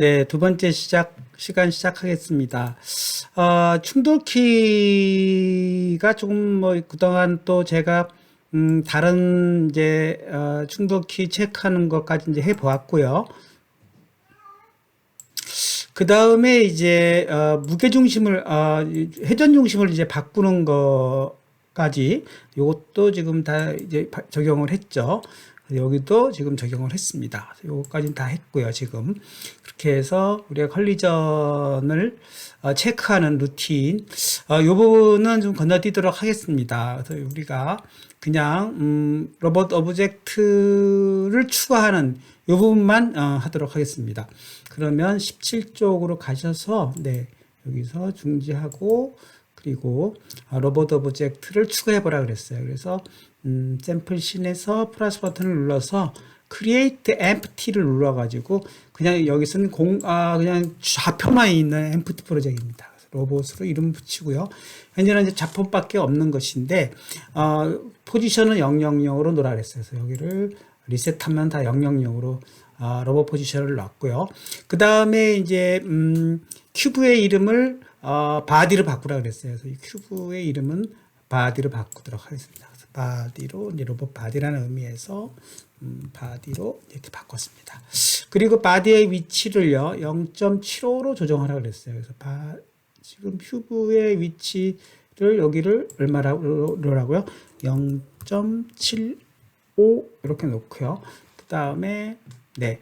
네, 두 번째 시간 시작하겠습니다. 충돌키가 조금 그동안 또 제가, 다른 이제, 충돌키 체크하는 것까지 이제 해보았고요. 그 다음에 이제, 무게중심을, 회전중심을 이제 바꾸는 거까지 요것도 지금 다 이제 적용을 했죠. 여기도 지금 적용을 했습니다. 요거까지는 다 했고요, 지금. 그렇게 해서 우리가 컬리전을 체크하는 루틴, 요 부분은 좀 건너뛰도록 하겠습니다. 그래서 우리가 그냥, 로봇 오브젝트를 추가하는 요 부분만 하도록 하겠습니다. 그러면 17쪽으로 가셔서, 네, 여기서 중지하고, 그리고 로봇 오브젝트를 추가해 보라 그랬어요. 그래서 샘플 씬에서 플러스 버튼을 눌러서 create empty를 눌러 가지고 그냥 여기서는 그냥 좌표만 있는 empty 프로젝트입니다. 로봇으로 이름 붙이고요. 현재는 이제 좌표밖에 없는 것인데 포지션은 000으로 놓으라 그랬어요. 그래서 여기를 리셋하면 다 000으로 로봇 포지션을 놨고요. 그 다음에 이제 큐브의 이름을 바디로 바꾸라 그랬어요. 그래서 이 큐브의 이름은 바디로 바꾸도록 하겠습니다. 그래서 바디로 이제 로봇 바디라는 의미에서 바디로 이렇게 바꿨습니다. 그리고 바디의 위치를요 0.75로 조정하라 그랬어요. 그래서 지금 큐브의 위치를 여기를 얼마라고요? 0.75 이렇게 놓고요. 그 다음에 네.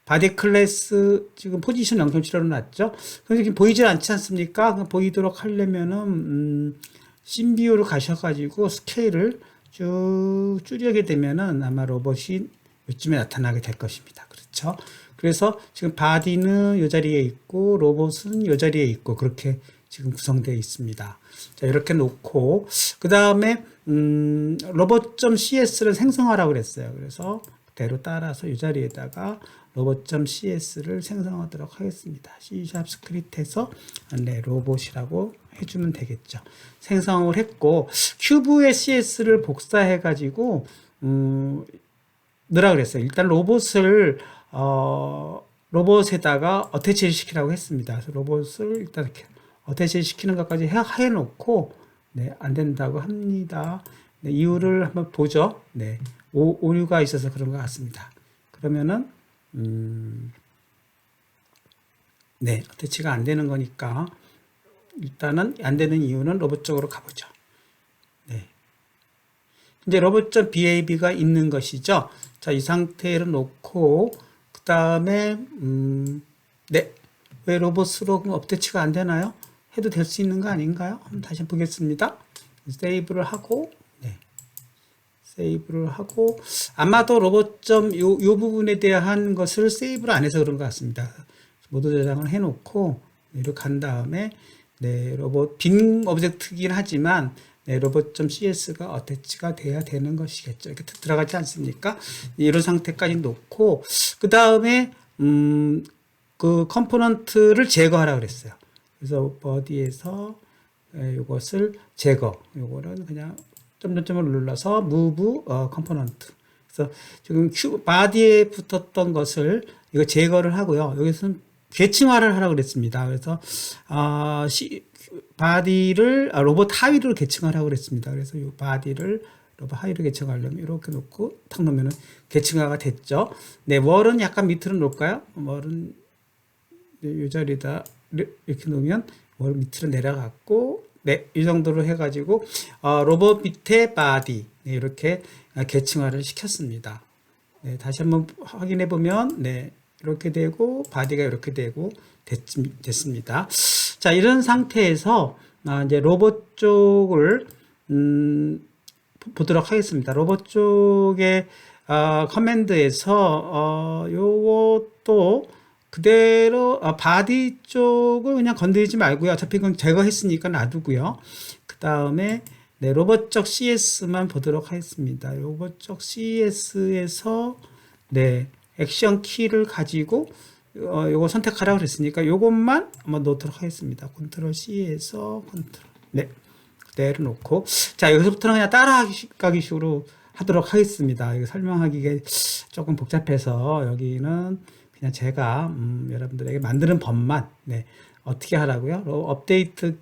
바디 클래스 지금 포지션 0.75로 놨죠. 그래서 지금 보이질 않지 않습니까? 보이도록 하려면은 씬뷰로 가셔가지고 스케일을 쭉 줄이게 되면은 아마 로봇이 요쯤에 나타나게 될 것입니다. 그렇죠? 그래서 지금 바디는 이 자리에 있고 로봇은 이 자리에 있고 그렇게 지금 구성되어 있습니다. 자, 이렇게 놓고 그 다음에 로봇.cs를 생성하라고 그랬어요. 그래서 그대로 따라서 이 자리에다가 로봇.cs를 생성하도록 하겠습니다. C# 스크립트에서 네, 로봇이라고 해주면 되겠죠. 생성을 했고 큐브의 CS를 복사해 가지고 넣으라 그랬어요. 일단 로봇에다가 어태치를 시키라고 했습니다. 그래서 로봇을 일단 이렇게 어태치를 시키는 것까지 해놓고 네, 안 된다고 합니다. 네, 이유를 한번 보죠. 네, 오류가 있어서 그런 것 같습니다. 그러면은 네, 어태치가 안 되는 거니까 일단은 안 되는 이유는 로봇 쪽으로 가보죠. 네. 이제 로봇.bab가 있는 것이죠. 자, 이 상태로 놓고 그 다음에 네, 왜 로봇으로 업데이트가 안 되나요? 해도 될 수 있는 거 아닌가요? 한번 다시 보겠습니다. 세이브를 하고 네. 세이브를 하고 아마도 로봇 요 부분에 대한 것을 세이브를 안 해서 그런 것 같습니다. 모두 저장을 해놓고 이렇게 간 다음에 네, 로봇 빈 오브젝트이긴 하지만 네, 로봇.cs가 어태치가 돼야 되는 것이겠죠. 이렇게 들어가지 않습니까? 이런 상태까지 놓고 그 다음에 그 컴포넌트를 제거하라 그랬어요. 그래서 body에서 이것을 제거. 요거는 그냥 점점점을 눌러서 move component. 그래서 지금 바디에 붙었던 것을 이거 제거를 하고요. 여기서는 계층화를 하라고 그랬습니다. 그래서 바디를 로봇 하위로 계층화하라고 그랬습니다. 그래서 이 바디를 로봇 하위로 계층하려면 이렇게 놓고 탁 놓으면은 계층화가 됐죠. 네, 월은 약간 밑으로 놓을까요? 월은 이 자리에다 이렇게 놓으면 월 밑으로 내려갔고 네, 이 정도로 해가지고 로봇 밑에 바디 네, 이렇게 계층화를 시켰습니다. 네, 다시 한번 확인해 보면 네, 이렇게 되고 바디가 이렇게 되고 됐습니다. 자, 이런 상태에서 이제 로봇 쪽을 보도록 하겠습니다. 로봇 쪽의 커맨드에서 요것도 그대로 바디 쪽을 그냥 건드리지 말고요. 어차피 그건 제거했으니까 놔두고요. 그 다음에 네, 로봇적 CS만 보도록 하겠습니다. 로봇적 CS에서 네, 액션 키를 가지고 요거 선택하라고 그랬으니까 요것만 한번 놓도록 하겠습니다. 컨트롤 C에서 컨트롤 네, 그대로 놓고 자, 여기서부터는 그냥 따라가기 식으로 하도록 하겠습니다. 이거 설명하기가 조금 복잡해서 여기는 그냥 제가 여러분들에게 만드는 법만 네, 어떻게 하라고요? 업데이트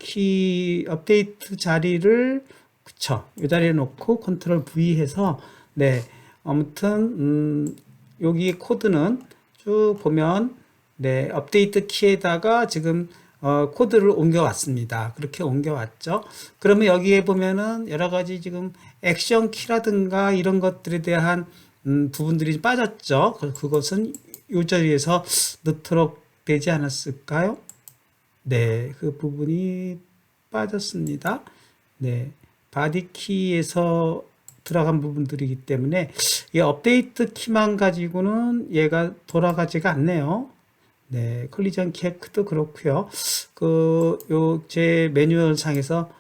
자리를 그쵸? 이 자리에 놓고 컨트롤 V 해서 네, 아무튼 여기 코드는 쭉 보면 네, 업데이트 키에다가 지금 코드를 옮겨왔습니다. 그렇게 옮겨왔죠. 그러면 여기에 보면은 여러 가지 지금 액션 키라든가 이런 것들에 대한 부분들이 빠졌죠. 그것은 이 자리에서 넣도록 되지 않았을까요? 네, 그 부분이 빠졌습니다. 네, 바디 키에서 들어간 부분들이기 때문에 이 업데이트 키만 가지고는 얘가 돌아가지가 않네요. 네, 컬리전 체크도 그렇고요. 제 매뉴얼 상에서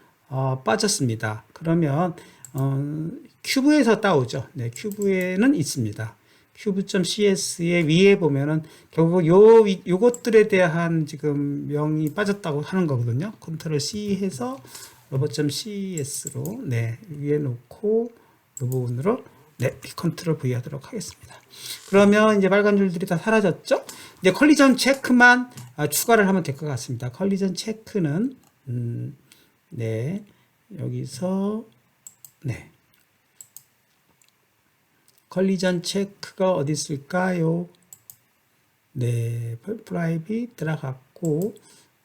빠졌습니다. 그러면 큐브에서 따오죠. 네, 큐브에는 있습니다. 큐브.cs의 위에 보면은 결국 요것들에 대한 지금 명이 빠졌다고 하는 거거든요. 컨트롤 C 해서 로봇.cs로 네, 위에 놓고 이 부분으로 네, 컨트롤 V 하도록 하겠습니다. 그러면 이제 빨간 줄들이 다 사라졌죠? 이제 컬리전 체크만 추가를 하면 될 것 같습니다. 컬리전 체크는 네, 여기서 네. 컬리전 체크가 어디 있을까요? 네, 프라이빗 들어갔고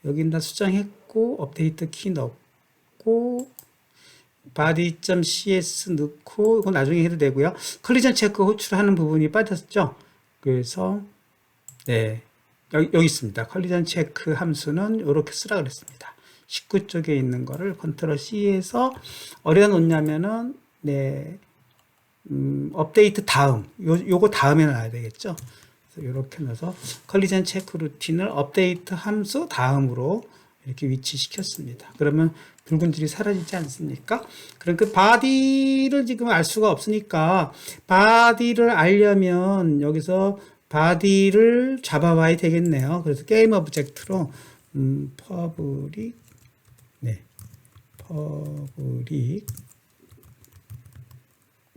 여기다 수정했고 업데이트 키 넣고 body.cs 넣고 이거 나중에 해도 되고요. 컬리전 체크 호출하는 부분이 빠졌죠. 그래서 네, 여기 있습니다. 컬리전 체크 함수는 이렇게 쓰라 그랬습니다. 19쪽에 있는 거를 컨트롤 C에서 어디다 놓냐면은 네, 업데이트 다음 요거 다음에 놔야 되겠죠. 그래서 이렇게 넣어서 컬리전 체크 루틴을 업데이트 함수 다음으로 이렇게 위치시켰습니다. 그러면 붉은 줄이 사라지지 않습니까? 그러니까 바디를 지금 알 수가 없으니까 바디를 알려면 여기서 바디를 잡아봐야 되겠네요. 그래서 게임 오브젝트로 퍼블릭 네, 퍼블릭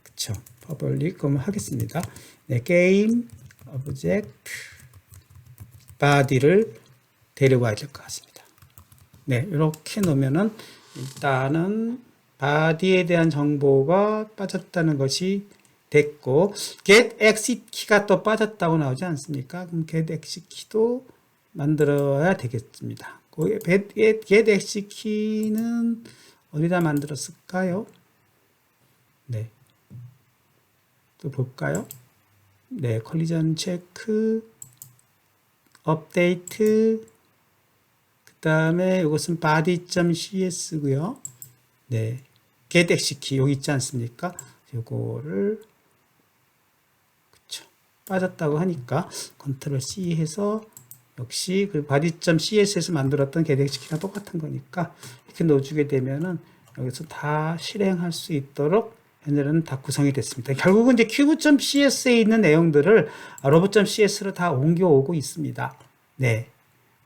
그쵸? 퍼블릭 그럼 하겠습니다. 네, 게임 오브젝트 바디를 데려와야 될 것 같습니다. 네, 이렇게 놓으면은 일단은 바디에 대한 정보가 빠졌다는 것이 됐고 get exit 키가 또 빠졌다고 나오지 않습니까? 그럼 get exit 키도 만들어야 되겠습니다. get exit 키는 어디다 만들었을까요? 네, 또 볼까요? 네, 컬리전 체크 업데이트 그 다음에 이것은 body.cs고요. 네, get exit 키 여기 있지 않습니까? 요거를 그쵸 빠졌다고 하니까 컨트롤 C 해서 역시 그 body.cs에서 만들었던 get exit 키가 똑같은 거니까 이렇게 넣어주게 되면은 여기서 다 실행할 수 있도록 현재는 다 구성이 됐습니다. 결국은 이제 cube.cs에 있는 내용들을 로봇.cs로 다 옮겨오고 있습니다. 네.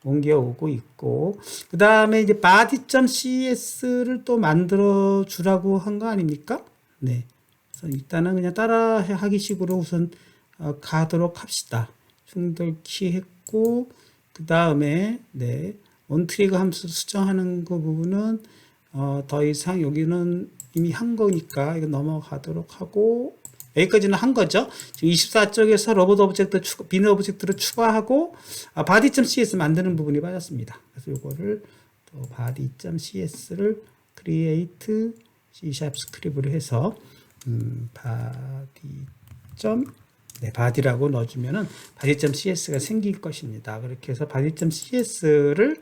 옮겨오고 있고, 그 다음에 이제 body.cs를 또 만들어 주라고 한 거 아닙니까? 네. 그래서 일단은 그냥 따라 하기 식으로 우선 가도록 합시다. 충돌키 했고, 그 다음에, 네. 온트리거 함수 수정하는 그 부분은, 더 이상 여기는 이미 한 거니까 이거 넘어가도록 하고, 여기까지는 한 거죠. 지금 24쪽에서 로봇 오브젝트 비너 오브젝트를 추가하고 body.cs 만드는 부분이 빠졌습니다. 그래서 이거를 또 body.cs를 create C# 스크립트로 해서 body라고 넣어주면은 body.cs가 생길 것입니다. 그렇게 해서 body.cs를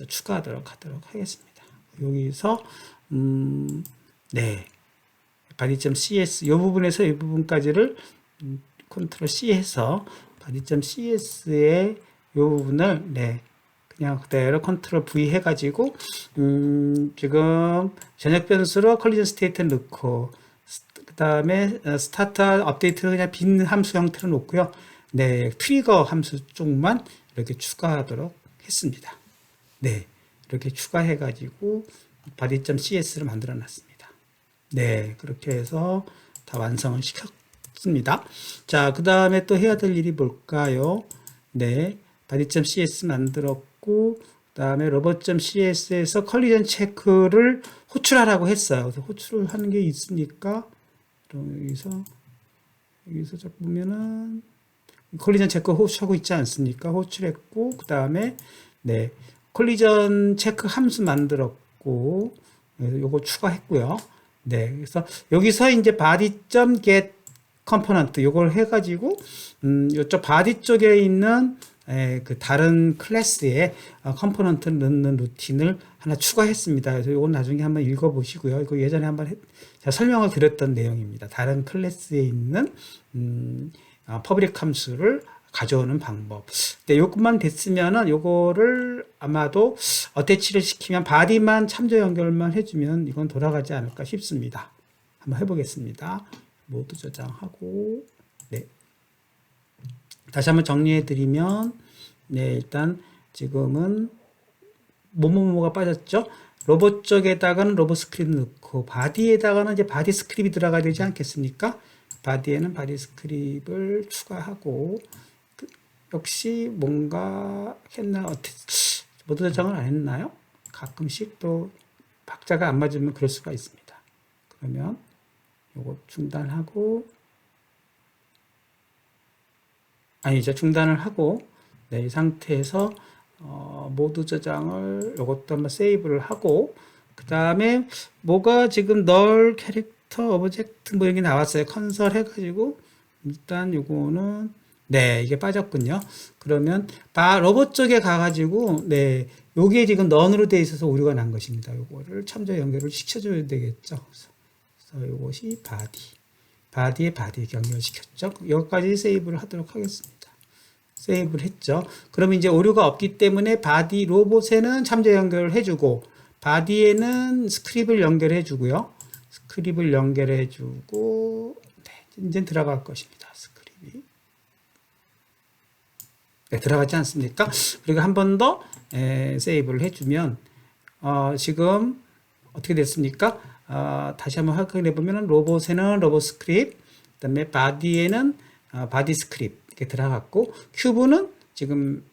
추가하도록 하겠습니다. 여기서 네. body.cs 이 부분에서 이 부분까지를 컨트롤 C 해서 body.cs의 이 부분을 네 그냥 그대로 컨트롤 V 해가지고 지금 전역 변수로 컬리전 스테이트를 넣고 그 다음에 스타트 업데이트를 그냥 빈 함수 형태로 놓고요. 네 트리거 함수 쪽만 이렇게 추가하도록 했습니다. 네 이렇게 추가해가지고 body.cs를 만들어 놨습니다. 네, 그렇게 해서 다 완성을 씁니다. 자, 그 다음에 또 해야 될 일이 뭘까요? 네, body.cs 만들었고, 그 다음에 로봇.cs에서 컬리전 체크를 호출하라고 했어요. 그래서 호출을 하는 게 있으니까, 여기서 자 보면은, 컬리전 체크 호출하고 있지 않습니까? 호출했고, 그 다음에, 네, 컬리전 체크 함수 만들었고, 요거 추가했고요. 네, 그래서 여기서 이제 body.get 컴포넌트 요걸 해가지고 이쪽 바디 쪽에 있는 그 다른 클래스의 컴포넌트 넣는 루틴을 하나 추가했습니다. 그래서 이건 나중에 한번 읽어보시고요. 이거 예전에 한번 제가 설명을 드렸던 내용입니다. 다른 클래스에 있는 퍼블릭 함수를 가져오는 방법. 네, 요것만 됐으면은 요거를 아마도 어태치를 시키면 바디만 참조 연결만 해주면 이건 돌아가지 않을까 싶습니다. 한번 해보겠습니다. 모두 저장하고, 네. 다시 한번 정리해 드리면, 네, 일단 지금은 뭐뭐뭐가 빠졌죠? 로봇 쪽에다가는 로봇 스크립트 넣고, 바디에다가는 이제 바디 스크립트이 들어가야 되지 않겠습니까? 바디에는 바디 스크립트를 추가하고, 역시 뭔가 했나, 모두 저장을 안 했나요? 가끔씩 또 박자가 안 맞으면 그럴 수가 있습니다. 그러면 요거 중단하고, 아니죠. 중단을 하고, 네, 이 상태에서, 모두 저장을, 요것도 한번 세이브를 하고, 그 다음에, 뭐가 지금 널 캐릭터 오브젝트 뭐 이런 게 나왔어요. 컨설 해가지고, 일단 요거는, 네, 이게 빠졌군요. 그러면, 로봇 쪽에 가가지고, 네, 요게 지금 넌으로 되어 있어서 오류가 난 것입니다. 요거를 참조 연결을 시켜줘야 되겠죠. 그래서 이것이 바디에 바디 연결시켰죠. 여기까지 세이브를 하도록 하겠습니다. 세이브를 했죠. 그러면 이제 오류가 없기 때문에 바디 로봇에는 참조 연결을 해주고 바디에는 스크립을 연결해주고요. 스크립을 연결해주고 네, 이제 들어갈 것입니다. 스크립이 네, 들어가지 않습니까? 그리고 한 번 더 세이브를 해주면 지금 어떻게 됐습니까? 다시 한번 확인해 보면 로봇에는 로봇 스크립트, 그다음에 바디에는 바디 스크립트 이렇게 들어갔고 큐브는 지금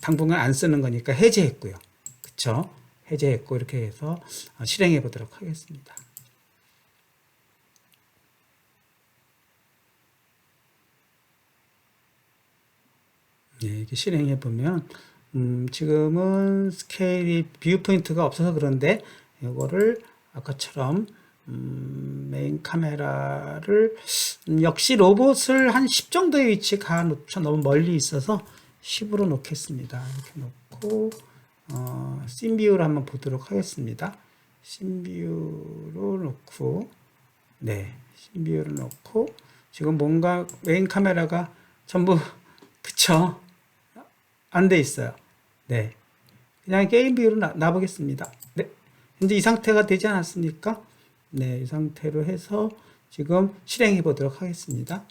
당분간 안 쓰는 거니까 해제했고요. 그쵸? 해제했고 이렇게 해서 실행해 보도록 하겠습니다. 네, 이렇게 실행해 보면 지금은 스케일이 뷰 포인트가 없어서 그런데 이거를 아까처럼 메인 카메라를 역시 로봇을 한 10 정도의 위치에 가 놓죠. 너무 멀리 있어서 10으로 놓겠습니다. 이렇게 놓고 씬뷰를 한번 보도록 하겠습니다. 씬뷰로 놓고 네, 씬뷰를 놓고 지금 뭔가 메인 카메라가 전부 그쵸? 안 돼 있어요. 네, 그냥 게임 뷰로 놔보겠습니다. 네. 현재 이 상태가 되지 않았습니까? 네, 이 상태로 해서 지금 실행해 보도록 하겠습니다.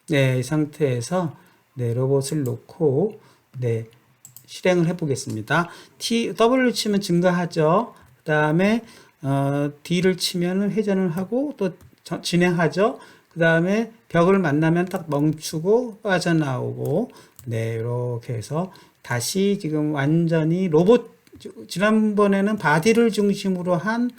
네, 이 상태에서 네, 로봇을 놓고 네, 실행을 해 보겠습니다. W를 치면 증가하죠. 그 다음에 D를 치면 회전을 하고 또 진행하죠. 그 다음에 벽을 만나면 딱 멈추고 빠져나오고 네, 이렇게 해서 다시 지금 완전히 로봇 지난번에는 바디를 중심으로 한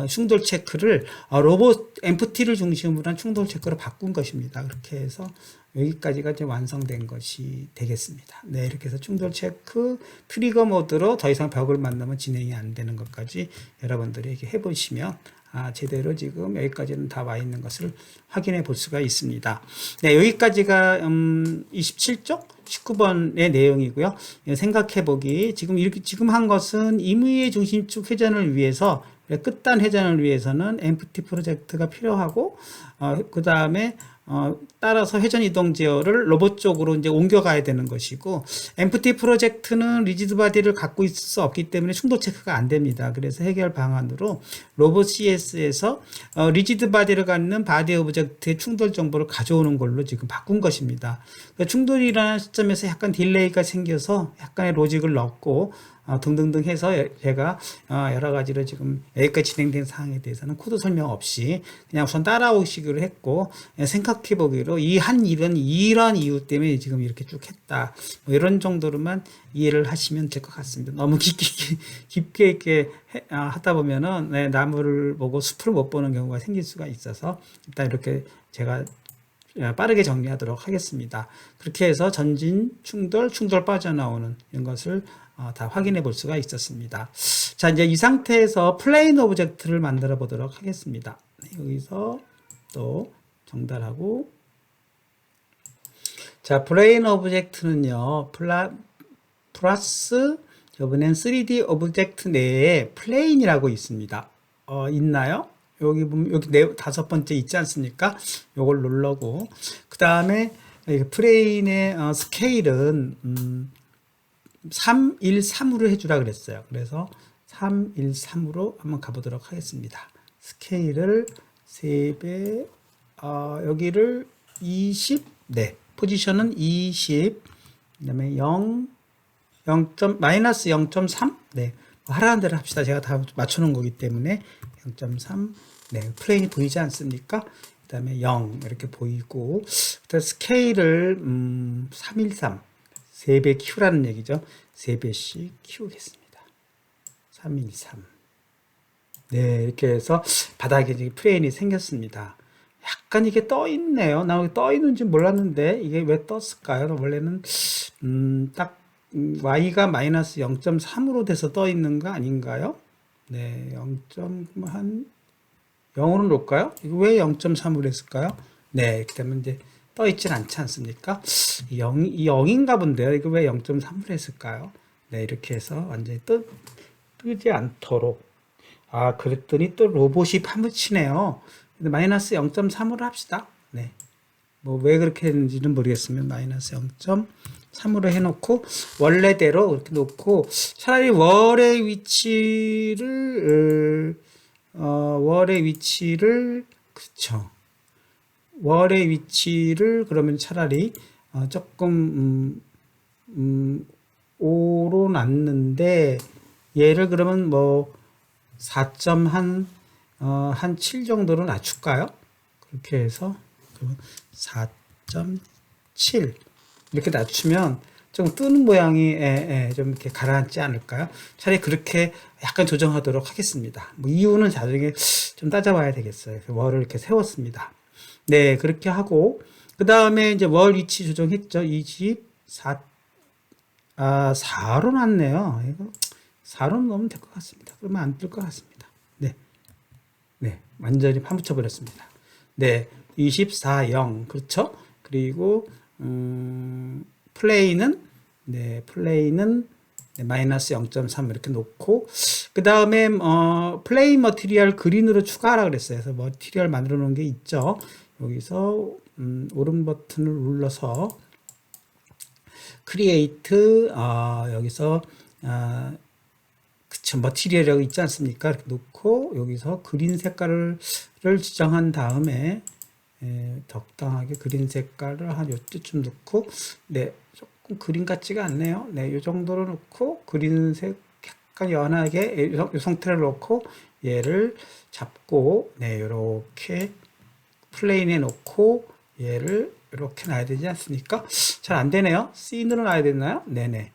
충돌 체크를 로봇 엠프티를 중심으로 한 충돌 체크로 바꾼 것입니다. 그렇게 해서 여기까지가 이제 완성된 것이 되겠습니다. 네, 이렇게 해서 충돌 체크 트리거 모드로 더 이상 벽을 만나면 진행이 안 되는 것까지 여러분들이 이렇게 해보시면 제대로 지금 여기까지는 다 와 있는 것을 확인해 볼 수가 있습니다. 네, 여기까지가 27쪽 19번의 내용이고요. 생각해 보기 지금 한 것은 임의의 중심축 회전을 위해서 끝단 회전을 위해서는 엠프티 프로젝트가 필요하고 그 다음에 따라서 회전 이동 제어를 로봇 쪽으로 이제 옮겨가야 되는 것이고 엠프티 프로젝트는 리지드 바디를 갖고 있을 수 없기 때문에 충돌 체크가 안 됩니다. 그래서 해결 방안으로 로봇 CS에서 리지드 바디를 갖는 바디 오브젝트의 충돌 정보를 가져오는 걸로 지금 바꾼 것입니다. 충돌이 일어나는 시점에서 약간 딜레이가 생겨서 약간의 로직을 넣고 등등등 해서 제가 여러 가지로 지금 여기까지 진행된 사항에 대해서는 코드 설명 없이 그냥 우선 따라오시기로 했고, 생각해 보기로 이 한 일은 이런 이유 때문에 지금 이렇게 쭉 했다. 뭐 이런 정도로만 이해를 하시면 될 것 같습니다. 너무 깊게 있게 하다 보면은 나무를 보고 숲을 못 보는 경우가 생길 수가 있어서 일단 이렇게 제가 빠르게 정리하도록 하겠습니다. 그렇게 해서 전진, 충돌 빠져나오는 이런 것을 다 확인해 볼 수가 있었습니다. 자, 이제 이 상태에서 플레인 오브젝트를 만들어 보도록 하겠습니다. 여기서 또 정달하고, 자, 플레인 오브젝트는요, 플러스 이번엔 3D 오브젝트 내에 플레인이라고 있습니다. 있나요? 여기 보면 여기 다섯 번째 있지 않습니까? 요걸 누르고, 그 다음에 플레인의 스케일은 313으로 해주라 그랬어요. 그래서 313으로 한번 가보도록 하겠습니다. 스케일을 3배, 여기를 20, 네, 포지션은 20, 그 다음에 0, -0.3, 네, 하라는 대로 합시다. 제가 다 맞춰놓은 거기 때문에 0.3, 네, 플레인이 보이지 않습니까? 그 다음에 0 이렇게 보이고, 그다음 스케일을 313, 3배 키우라는 얘기죠. 3배씩 키우겠습니다. 313. 네, 이렇게 해서 바닥에 플레인이 생겼습니다. 약간 이게 떠 있네요. 나 떠 있는지 몰랐는데 이게 왜 떴을까요? 원래는 딱 y가 마이너스 0.3으로 돼서 떠 있는 거 아닌가요? 네, 0으로 놓을까요? 이거 왜 0.3으로 했을까요? 네, 이렇게 되면 이제 떠 있진 않지 않습니까? 0인가 본데요. 이거 왜 0.3으로 했을까요? 네, 이렇게 해서 완전히 뜨지 않도록. 그랬더니 또 로봇이 파묻히네요. 근데 마이너스 0.3으로 합시다. 네. 뭐 왜 그렇게 했는지는 모르겠으면 마이너스 0.3으로 해놓고 원래대로 이렇게 놓고, 차라리 월의 위치를 그쵸, 월의 위치를 그러면 차라리 조금 5로 놨는데, 얘를 그러면 뭐 4.7 정도로 낮출까요? 그렇게 해서 4.7 이렇게 낮추면 좀 뜨는 모양이 좀 이렇게 가라앉지 않을까요? 차라리 그렇게 약간 조정하도록 하겠습니다. 뭐 이유는 나중에 좀 따져봐야 되겠어요. 월을 이렇게 세웠습니다. 네, 그렇게 하고, 그 다음에 이제 월 위치 조정했죠. 24, 4로 놨네요. 이거 4로 넣으면 될 것 같습니다. 그러면 안 뜰 것 같습니다. 네. 네, 완전히 파묻혀 버렸습니다. 네, 24, 0. 그렇죠? 그리고, 플레이는 마이너스 0.3 이렇게 놓고, 그 다음에 플레이 머티리얼 그린으로 추가하라 그랬어요. 그래서 머티리얼 만들어 놓은 게 있죠. 여기서 오른 버튼을 눌러서 크리에이트, 여기서 그쵸, 머티리얼이라고 있지 않습니까? 이렇게 놓고 여기서 그린 색깔을 지정한 다음에 적당하게 그린 색깔을 한 요쯤 넣고, 네, 조금 그린 같지가 않네요. 네, 요 정도로 넣고 그린색 약간 연하게 이 상태를 놓고 얘를 잡고, 네, 요렇게 플레인에 놓고 얘를 이렇게 놔야 되지 않습니까? 잘 안 되네요. 씬으로 놔야 되나요? 네네.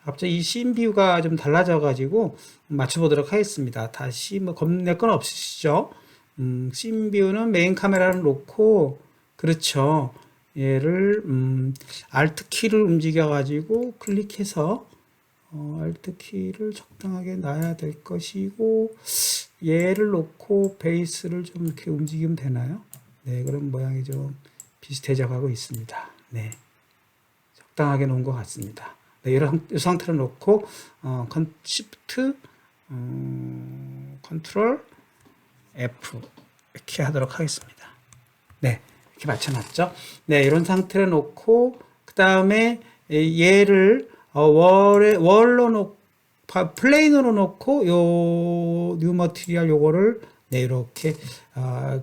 갑자기 이 씬 뷰가 좀 달라져 가지고 맞춰보도록 하겠습니다. 다시 뭐 겁낼 건 없으시죠? 씬 뷰는 메인 카메라를 놓고, 그렇죠, 얘를 Alt 키를 움직여 가지고 클릭해서 Alt 키를 적당하게 놔야 될 것이고, 얘를 놓고 베이스를 좀 이렇게 움직이면 되나요? 네, 그런 모양이 좀 비슷해져 가고 있습니다. 네, 적당하게 놓은 것 같습니다. 네, 이 상태로 놓고 Shift, Ctrl F 이렇게 하도록 하겠습니다. 네, 이렇게 맞춰놨죠. 네, 이런 상태로 놓고, 그 다음에 얘를 월로 놓고 플레인으로 놓고 요 뉴 머티리얼 요거를, 네, 이렇게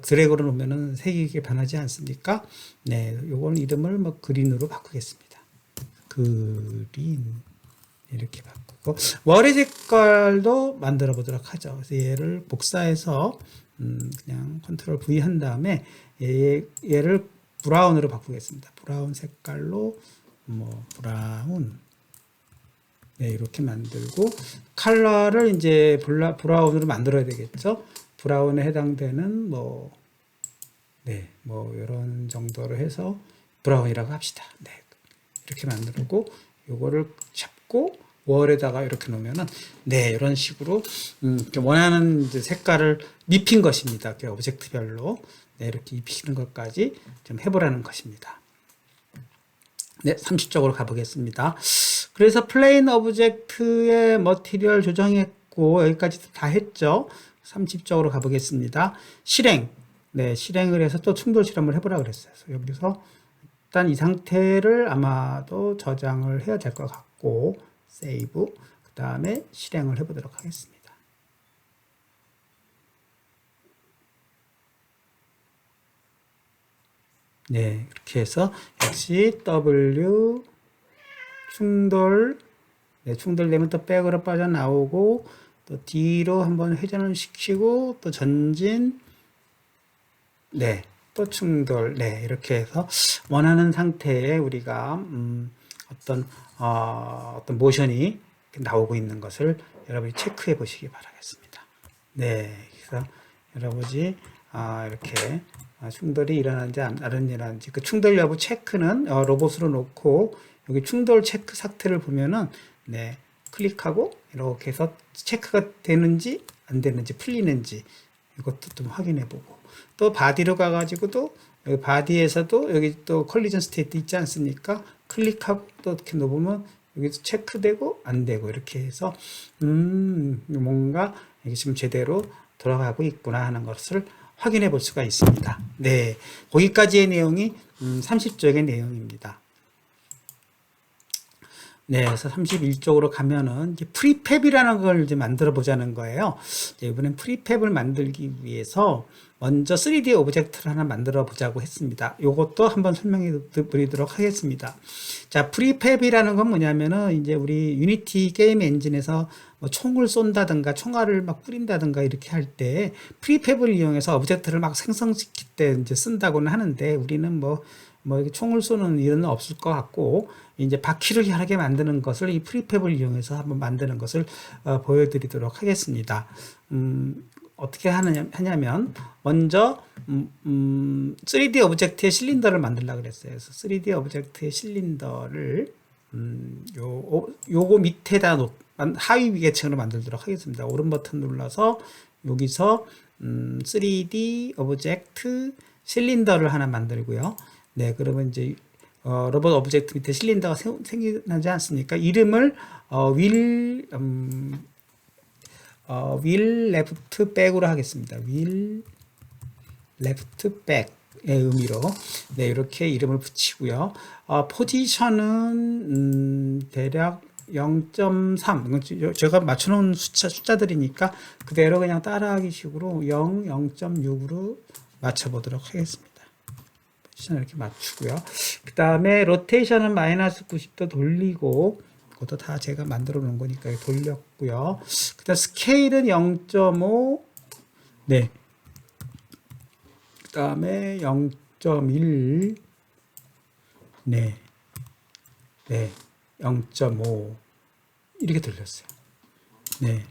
드래그로 놓으면은 색이 이렇게 변하지 않습니까? 네, 요거는 이름을 뭐 그린으로 바꾸겠습니다. 그린. 이렇게 바꾸고 월의 색깔도 만들어 보도록 하죠. 그래서 얘를 복사해서 그냥 컨트롤 V 한 다음에 얘를 브라운으로 바꾸겠습니다. 브라운 색깔로 뭐 브라운 네, 이렇게 만들고 컬러를 이제 브라운으로 만들어야 되겠죠. 브라운에 해당되는 뭐 네, 뭐 이런 정도로 해서 브라운이라고 합시다. 네, 이렇게 만들고 요거를 잡고 월에다가 이렇게 놓으면은 네, 이런 식으로 원하는 이제 색깔을 입힌 것입니다. 오브젝트별로 네, 이렇게 입히는 것까지 좀 해보라는 것입니다. 네, 30쪽으로 가보겠습니다. 그래서 플레인 오브젝트의 머티리얼 조정했고 여기까지 다 했죠. 30쪽으로 가보겠습니다. 실행. 네, 실행을 해서 또 충돌 실험을 해보라 그랬어요. 그래서 여기서 일단 이 상태를 아마도 저장을 해야 될 것 같고 세이브. 그 다음에 실행을 해보도록 하겠습니다. 네, 이렇게 해서 역시 W 충돌, 네, 충돌되면 또 백으로 빠져나오고 또 뒤로 한번 회전을 시키고 또 전진, 네, 또 충돌, 네, 이렇게 해서 원하는 상태에 우리가 어떤 모션이 나오고 있는 것을 여러분이 체크해 보시기 바라겠습니다. 네, 그래서 여러분이 이렇게 충돌이 일어나는지 안 일어나는지 그 충돌 여부 체크는 로봇으로 놓고 여기 충돌 체크 상태를 보면은 네, 클릭하고 이렇게 해서 체크가 되는지 안 되는지 풀리는지 이것도 좀 확인해 보고 또 바디로 가가지고도 여기 바디에서도 여기 또 컬리전 스테이트 있지 않습니까? 클릭하고 또 이렇게 놓으면 여기서 체크되고 안 되고 이렇게 해서 뭔가 이게 지금 제대로 돌아가고 있구나 하는 것을 확인해 볼 수가 있습니다. 네, 거기까지의 내용이 30쪽의 내용입니다. 네, 그래서 31쪽으로 가면은 이제 프리팹이라는 걸 이제 만들어 보자는 거예요. 이번엔 프리팹을 만들기 위해서 먼저 3D 오브젝트를 하나 만들어 보자고 했습니다. 요것도 한번 설명해 드리도록 하겠습니다. 자, 프리팹이라는 건 뭐냐면은 이제 우리 유니티 게임 엔진에서 뭐 총을 쏜다든가 총알을 막 뿌린다든가 이렇게 할 때 프리팹을 이용해서 오브젝트를 막 생성시킬 때 이제 쓴다고는 하는데 우리는 뭐 이렇게 총을 쏘는 일은 없을 것 같고 이제 바퀴를 여러 개 만드는 것을 이 프리팹을 이용해서 한번 만드는 것을 보여드리도록 하겠습니다. 어떻게 하냐면 먼저 3D 오브젝트의 실린더를 만들려고 그랬어요. 그래서 3D 오브젝트의 실린더를 요거 밑에다 하위 계층으로 만들도록 하겠습니다. 오른 버튼 눌러서 여기서 3D 오브젝트 실린더를 하나 만들고요. 네, 그러면 이제 로봇 오브젝트 밑에 실린더가 생기지 않습니까? 이름을 윌 레프트 백으로 하겠습니다. 윌 레프트 백의 의미로 네, 이렇게 이름을 붙이고요. 포지션은 대략 0.3 제가 맞춰놓은 숫자들이니까 그대로 그냥 따라하기 식으로 0, 0.6으로 맞춰보도록 하겠습니다. 포지션을 이렇게 맞추고요. 그 다음에 로테이션은 마이너스 90도 돌리고 그것도 다 제가 만들어 놓은 거니까 돌렸고요. 그 다음 스케일은 0.5 네. 그 다음에 0.1 네. 네. 0.5 이렇게 돌렸어요. 네.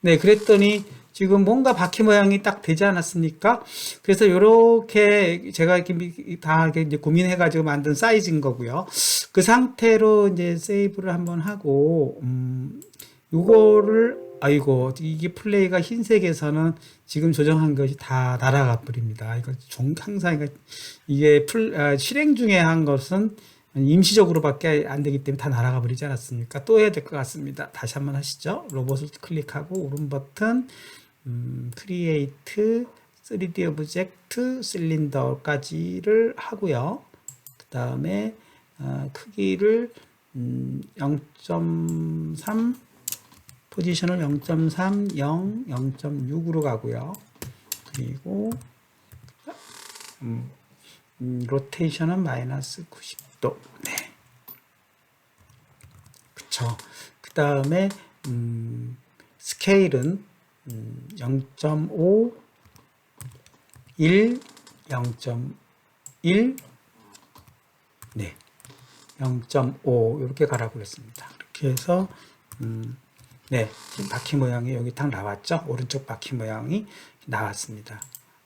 네, 그랬더니 지금 뭔가 바퀴 모양이 딱 되지 않았습니까? 그래서 이렇게 제가 이렇게 다 이제 고민해가지고 만든 사이즈인 거고요. 그 상태로 이제 세이브를 한번 하고, 요거를, 아이고, 이게 플레이가 흰색에서는 지금 조정한 것이 다 날아가 버립니다. 이거 항상 이게 실행 중에 한 것은 임시적으로밖에 안 되기 때문에 다 날아가 버리지 않았습니까? 또 해야 될 것 같습니다. 다시 한번 하시죠. 로봇을 클릭하고 오른 버튼 크리에이트 3D 오브젝트 실린더까지를 하고요. 그 다음에 크기를 0.3 포지션을 0.3, 0, 0.6으로 가고요. 그리고 로테이션은 마이너스 90도. 네. 그쵸. 그쵸. 그 다음에 스케일은 0.5, 1, 0.1, 네, 0.5 이렇게 가라고 그랬습니다. 이렇게 해서 네, 지금 바퀴 모양이 여기 딱 나왔죠. 오른쪽 바퀴 모양이 나왔습니다.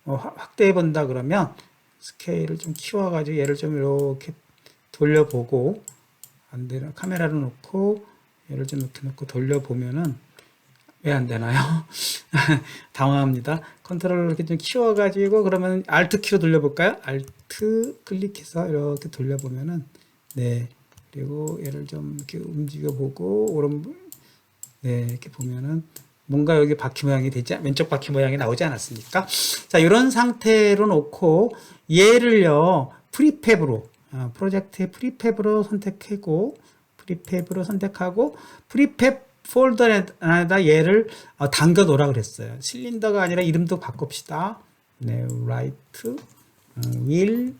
확대해 본다 그러면 스케일을 좀 키워가지고 얘를 좀 이렇게 돌려보고 안 되나 카메라를 놓고 얘를 좀 이렇게 놓고 돌려보면은 왜 안 되나요? 당황합니다. 컨트롤을 이렇게 좀 키워가지고 그러면 Alt 키로 돌려볼까요? Alt 클릭해서 이렇게 돌려보면은 네, 그리고 얘를 좀 이렇게 움직여보고 네, 이렇게 보면은 뭔가 여기 바퀴 모양이 왼쪽 바퀴 모양이 나오지 않았습니까? 자, 이런 상태로 놓고 얘를요 프리팹으로 프로젝트의 프리팹으로 선택하고 프리팹 폴더에다 얘를 담겨 놓으라 그랬어요. 실린더가 아니라 이름도 바꿉시다. 네, right, wheel,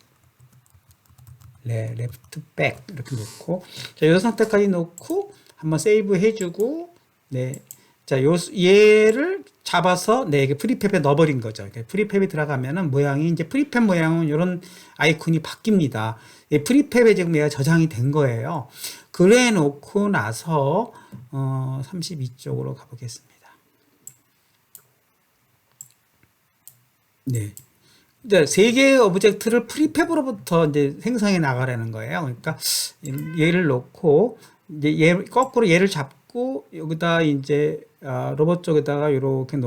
네, left, back 이렇게 놓고 자, 이 상태까지 놓고 한번 세이브 해주고 네, 자, 얘를 잡아서 네, 이게 프리팹에 넣어버린 거죠. 프리팹에 들어가면은 모양이 이제 프리팹 모양은 이런 아이콘이 바뀝니다. 프리팹에 지금 얘가 저장이 된 거예요. 그래 놓고 나서 32쪽으로 가보겠습니다. 네. 이제 세 개의 오브젝트를 프리팹으로부터 이제 생성해 나가라는 거예요. 그러니까 얘를 놓고 이제 거꾸로 얘를 잡고 여기다 이제 로봇 쪽에다가 이렇게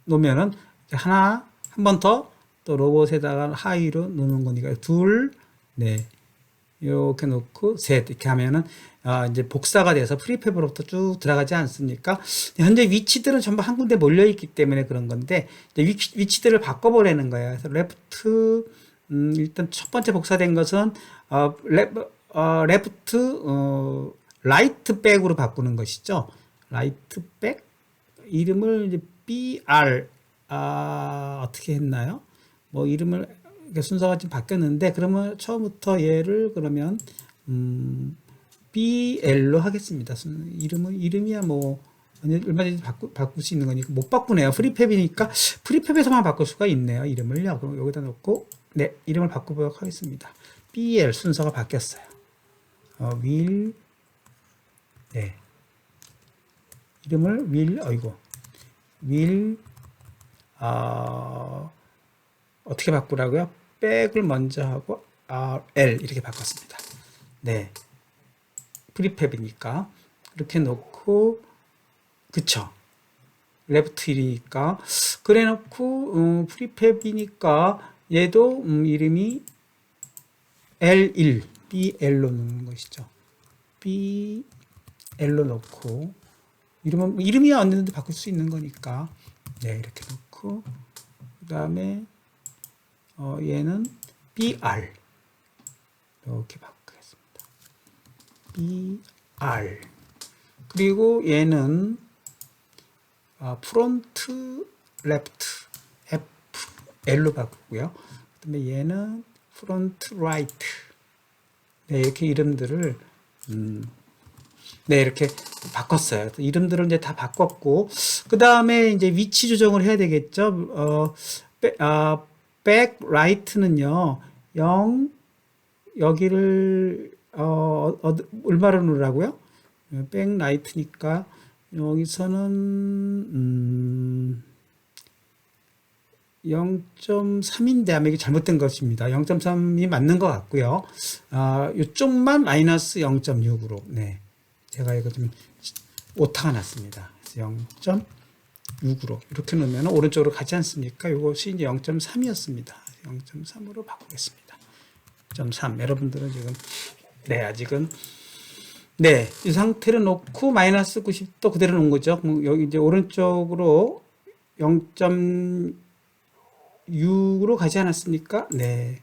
놓으면은 한 번 더 또 로봇에다가 하이로 놓는 거니까 둘, 네. 이렇게 놓고 셋 이렇게 하면은 이제 복사가 돼서 프리팹으로부터 쭉 들어가지 않습니까? 현재 위치들은 전부 한 군데 몰려 있기 때문에 그런 건데 이제 위치들을 바꿔보라는 거예요. 그래서 레프트 일단 첫 번째 복사된 것은 레프트 라이트 백으로 바꾸는 것이죠. 라이트 백 이름을 이제 BR 어떻게 했나요? 뭐 이름을 순서가 좀 바뀌었는데 그러면 처음부터 얘를 그러면 BL로 하겠습니다. 이름이야 뭐 얼마든지 바꿀 수 있는 거니까 못 바꾸네요. 프리팹이니까 프리팹에서만 바꿀 수가 있네요. 이름을요. 그럼 여기다 놓고 네, 이름을 바꿔보도록 하겠습니다. BL 순서가 바뀌었어요. will 네. 이름을 will 어떻게 바꾸라고요? 백을 먼저 하고 RL 이렇게 바꿨습니다. 네. 프리팹이니까 이렇게 놓고 그쵸? 레프트 1이니까 그래 놓고 프리팹이니까 얘도 이름이 L1 BL로 놓는 것이죠. BL로 놓고 이름이 언제든지 바꿀 수 있는 거니까 네 이렇게 놓고 그 다음에 얘는 BR 이렇게 바꾸겠습니다. BR 그리고 얘는 프론트 레프트 FL로 바꾸고요. 그 다음에 얘는 프론트 라이트 네 이렇게 이름들을 네 이렇게 바꿨어요. 이름들을 이제 다 바꿨고 그 다음에 이제 위치 조정을 해야 되겠죠. 백 라이트는요 0 여기를 얼마로 놓으라고요? 백 라이트니까 여기서는 0.3인데 아마 이게 잘못된 것입니다. 0.3이 맞는 것 같고요. 이쪽만 마이너스 0.6으로 네 제가 이거 좀 오타가 났습니다. 0.6으로 이렇게 놓으면 오른쪽으로 가지 않습니까? 이것이 이제 0.3이었습니다. 0.3으로 바꾸겠습니다. 0.3 여러분들은 지금 네 아직은 네 이 상태로 놓고 마이너스 90도 그대로 놓은 거죠. 여기 이제 오른쪽으로 0.6으로 가지 않았습니까? 네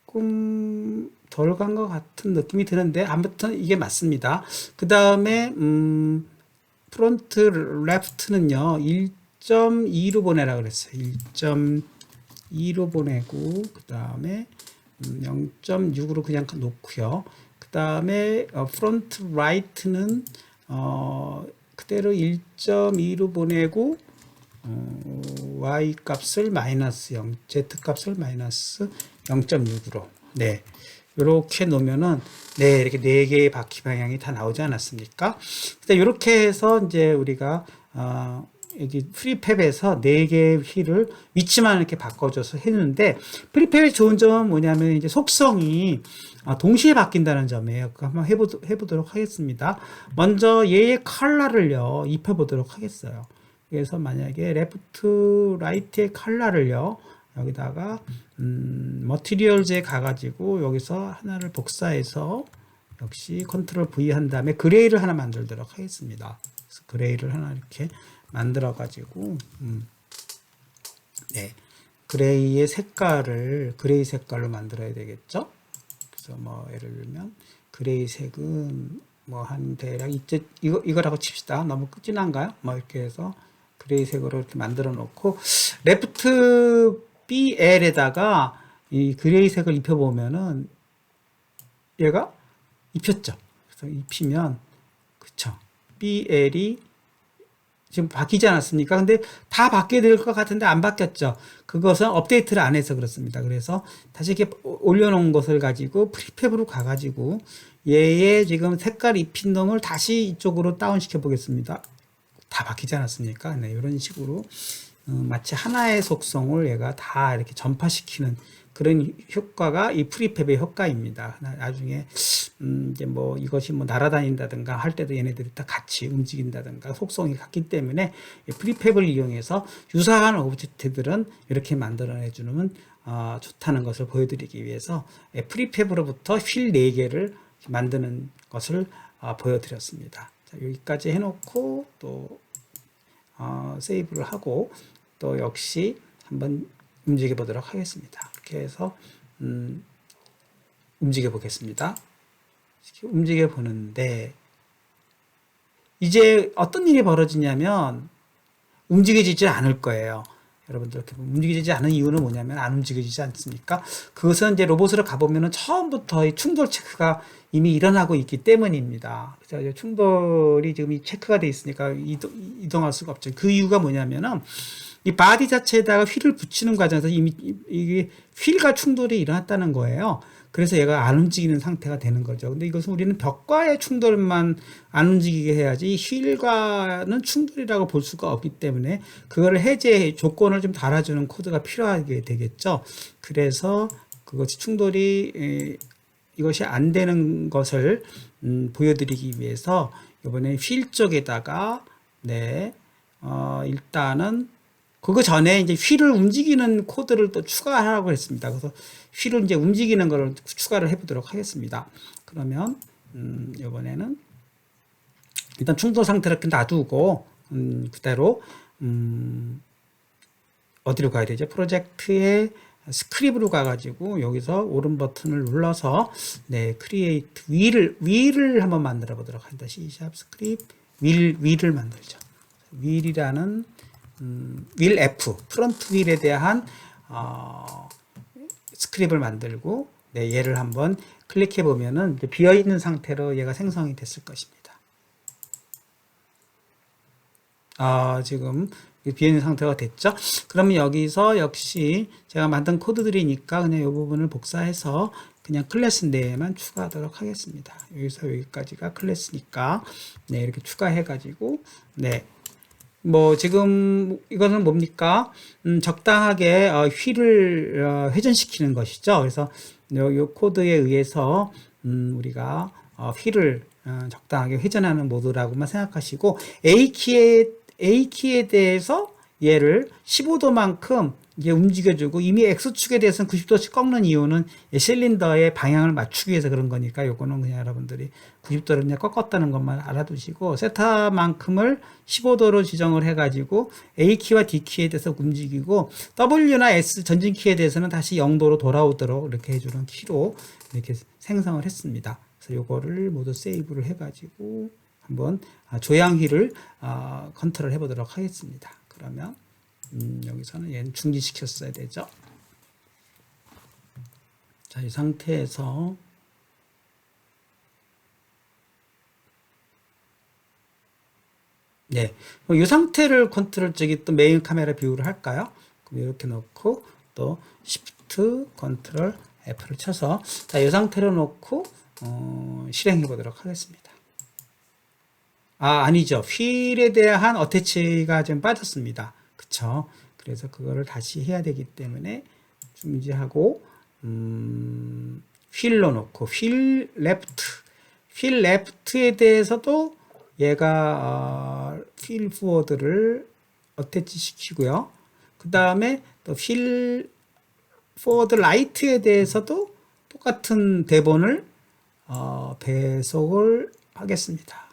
조금 덜 간 것 같은 느낌이 드는데 아무튼 이게 맞습니다. 그 다음에 프론트 레프트는요 1.2로 보내라 그랬어요. 1.2로 보내고 그 다음에 0.6으로 그냥 놓고요. 그 다음에 프론트 라이트는 그대로 1.2로 보내고 y 값을 마이너스 0, z 값을 마이너스 0.6으로 네 이렇게 놓으면은 네 이렇게 네 개의 바퀴 방향이 다 나오지 않았습니까? 이렇게 해서 이제 우리가 여기 프리팹에서 네 개의 휠을 위치만 이렇게 바꿔줘서 했는데 프리팹의 좋은 점은 뭐냐면 이제 속성이 동시에 바뀐다는 점이에요. 그거 한번 해보도록 하겠습니다. 먼저 얘의 컬러를요 입혀보도록 하겠어요. 그래서 만약에 레프트 라이트의 컬러를요 여기다가 머티리얼즈에 가가지고 여기서 하나를 복사해서 역시 컨트롤 V 한 다음에 그레이를 하나 만들도록 하겠습니다. 그래서 그레이를 하나 이렇게 만들어 가지고 네 그레이의 색깔을 그레이 색깔로 만들어야 되겠죠. 그래서 뭐 예를 들면 그레이 색은 뭐 한 대략 이거라고 칩시다. 너무 진한가요? 뭐 이렇게 해서 그레이 색으로 이렇게 만들어 놓고 레프트 BL에다가 이 그레이 색을 입혀 보면은 얘가 입혔죠. 그래서 입히면 그쵸 BL이 지금 바뀌지 않았습니까? 근데 다 바뀌어야 될 것 같은데 안 바뀌었죠. 그것은 업데이트를 안 해서 그렇습니다. 그래서 다시 이렇게 올려놓은 것을 가지고 프리팹으로 가가지고 얘의 지금 색깔 입힌 놈을 다시 이쪽으로 다운시켜 보겠습니다. 다 바뀌지 않았습니까? 네, 이런 식으로 마치 하나의 속성을 얘가 다 이렇게 전파시키는 그런 효과가 이 프리팹의 효과입니다. 나중에 이제 뭐 이것이 뭐 날아다닌다든가 할 때도 얘네들이 다 같이 움직인다든가 속성이 같기 때문에 프리팹을 이용해서 유사한 오브젝트들은 이렇게 만들어내주는 좋다는 것을 보여드리기 위해서 프리팹으로부터 휠 4개를 만드는 것을 보여드렸습니다. 자, 여기까지 해놓고 또 세이브를 하고 또 역시 한번 움직여 보도록 하겠습니다. 이렇게 해서 움직여 보겠습니다. 움직여 보는데 이제 어떤 일이 벌어지냐면 움직여지지 않을 거예요. 여러분들 이렇게 움직이지 않은 이유는 뭐냐면 안 움직여지지 않습니까? 그것은 이제 로봇으로 가보면은 처음부터 이 충돌 체크가 이미 일어나고 있기 때문입니다. 그래서 충돌이 지금 이 체크가 돼 있으니까 이동할 수가 없죠. 그 이유가 뭐냐면은 이 바디 자체에다가 휠을 붙이는 과정에서 이미 이게 휠과 충돌이 일어났다는 거예요. 그래서 얘가 안 움직이는 상태가 되는 거죠. 근데 이것은 우리는 벽과의 충돌만 안 움직이게 해야지 휠과는 충돌이라고 볼 수가 없기 때문에 그거를 해제 조건을 좀 달아주는 코드가 필요하게 되겠죠. 그래서 그것이 충돌이 이것이 안 되는 것을 보여드리기 위해서 이번에 휠 쪽에다가 네 일단은 그거 전에 이제 휠을 움직이는 코드를 또 추가하라고 했습니다. 그래서 휠을 이제 움직이는 거를 추가를 해보도록 하겠습니다. 그러면 이번에는 일단 충돌 상태를 이렇게 놔두고 그대로 어디로 가야 되죠? 프로젝트에 스크립으로 가가지고 여기서 오른 버튼을 눌러서 네 크리에이트 휠을 한번 만들어 보도록 합니다. C# 스크립 휠을 만들죠. 휠이라는 휠 F 프론트 휠에 대한 스크립을 만들고 네, 얘를 한번 클릭해 보면은 비어 있는 상태로 얘가 생성이 됐을 것입니다. 지금 비어 있는 상태가 됐죠. 그러면 여기서 역시 제가 만든 코드들이니까 그냥 이 부분을 복사해서 그냥 클래스 내에만 추가하도록 하겠습니다. 여기서 여기까지가 클래스니까 네 이렇게 추가해 가지고 네 뭐 지금 이거는 뭡니까? 적당하게 휠을 회전시키는 것이죠. 그래서 이 코드에 의해서 우리가 휠을 적당하게 회전하는 모드라고만 생각하시고 A키에 대해서 얘를 15도만큼 이게 움직여주고 이미 X축에 대해서는 90도씩 꺾는 이유는 실린더의 방향을 맞추기 위해서 그런 거니까 요거는 그냥 여러분들이 90도를 그냥 꺾었다는 것만 알아두시고 세타만큼을 15도로 지정을 해가지고 A키와 D키에 대해서 움직이고 W나 S 전진키에 대해서는 다시 0도로 돌아오도록 이렇게 해주는 키로 이렇게 생성을 했습니다. 그래서 요거를 모두 세이브를 해가지고 한번 조향휘를 컨트롤 해보도록 하겠습니다. 그러면 여기서는 얘는 중지시켰어야 되죠. 자, 이 상태에서 네. 이 상태를 컨트롤 저기 또 메인 카메라 뷰를 할까요? 그럼 이렇게 놓고 또 Shift 컨트롤 F를 쳐서 자, 이 상태로 놓고 실행해 보도록 하겠습니다. 아니죠. 휠에 대한 어태치가 좀 빠졌습니다. 그쵸? 그래서 그거를 다시 해야 되기 때문에 중지하고 휠로 놓고 휠 레프트에 대해서도 얘가 휠 포워드를 어태치 시키고요. 그 다음에 또 휠 포워드 라이트에 대해서도 똑같은 대본을 배속을 하겠습니다.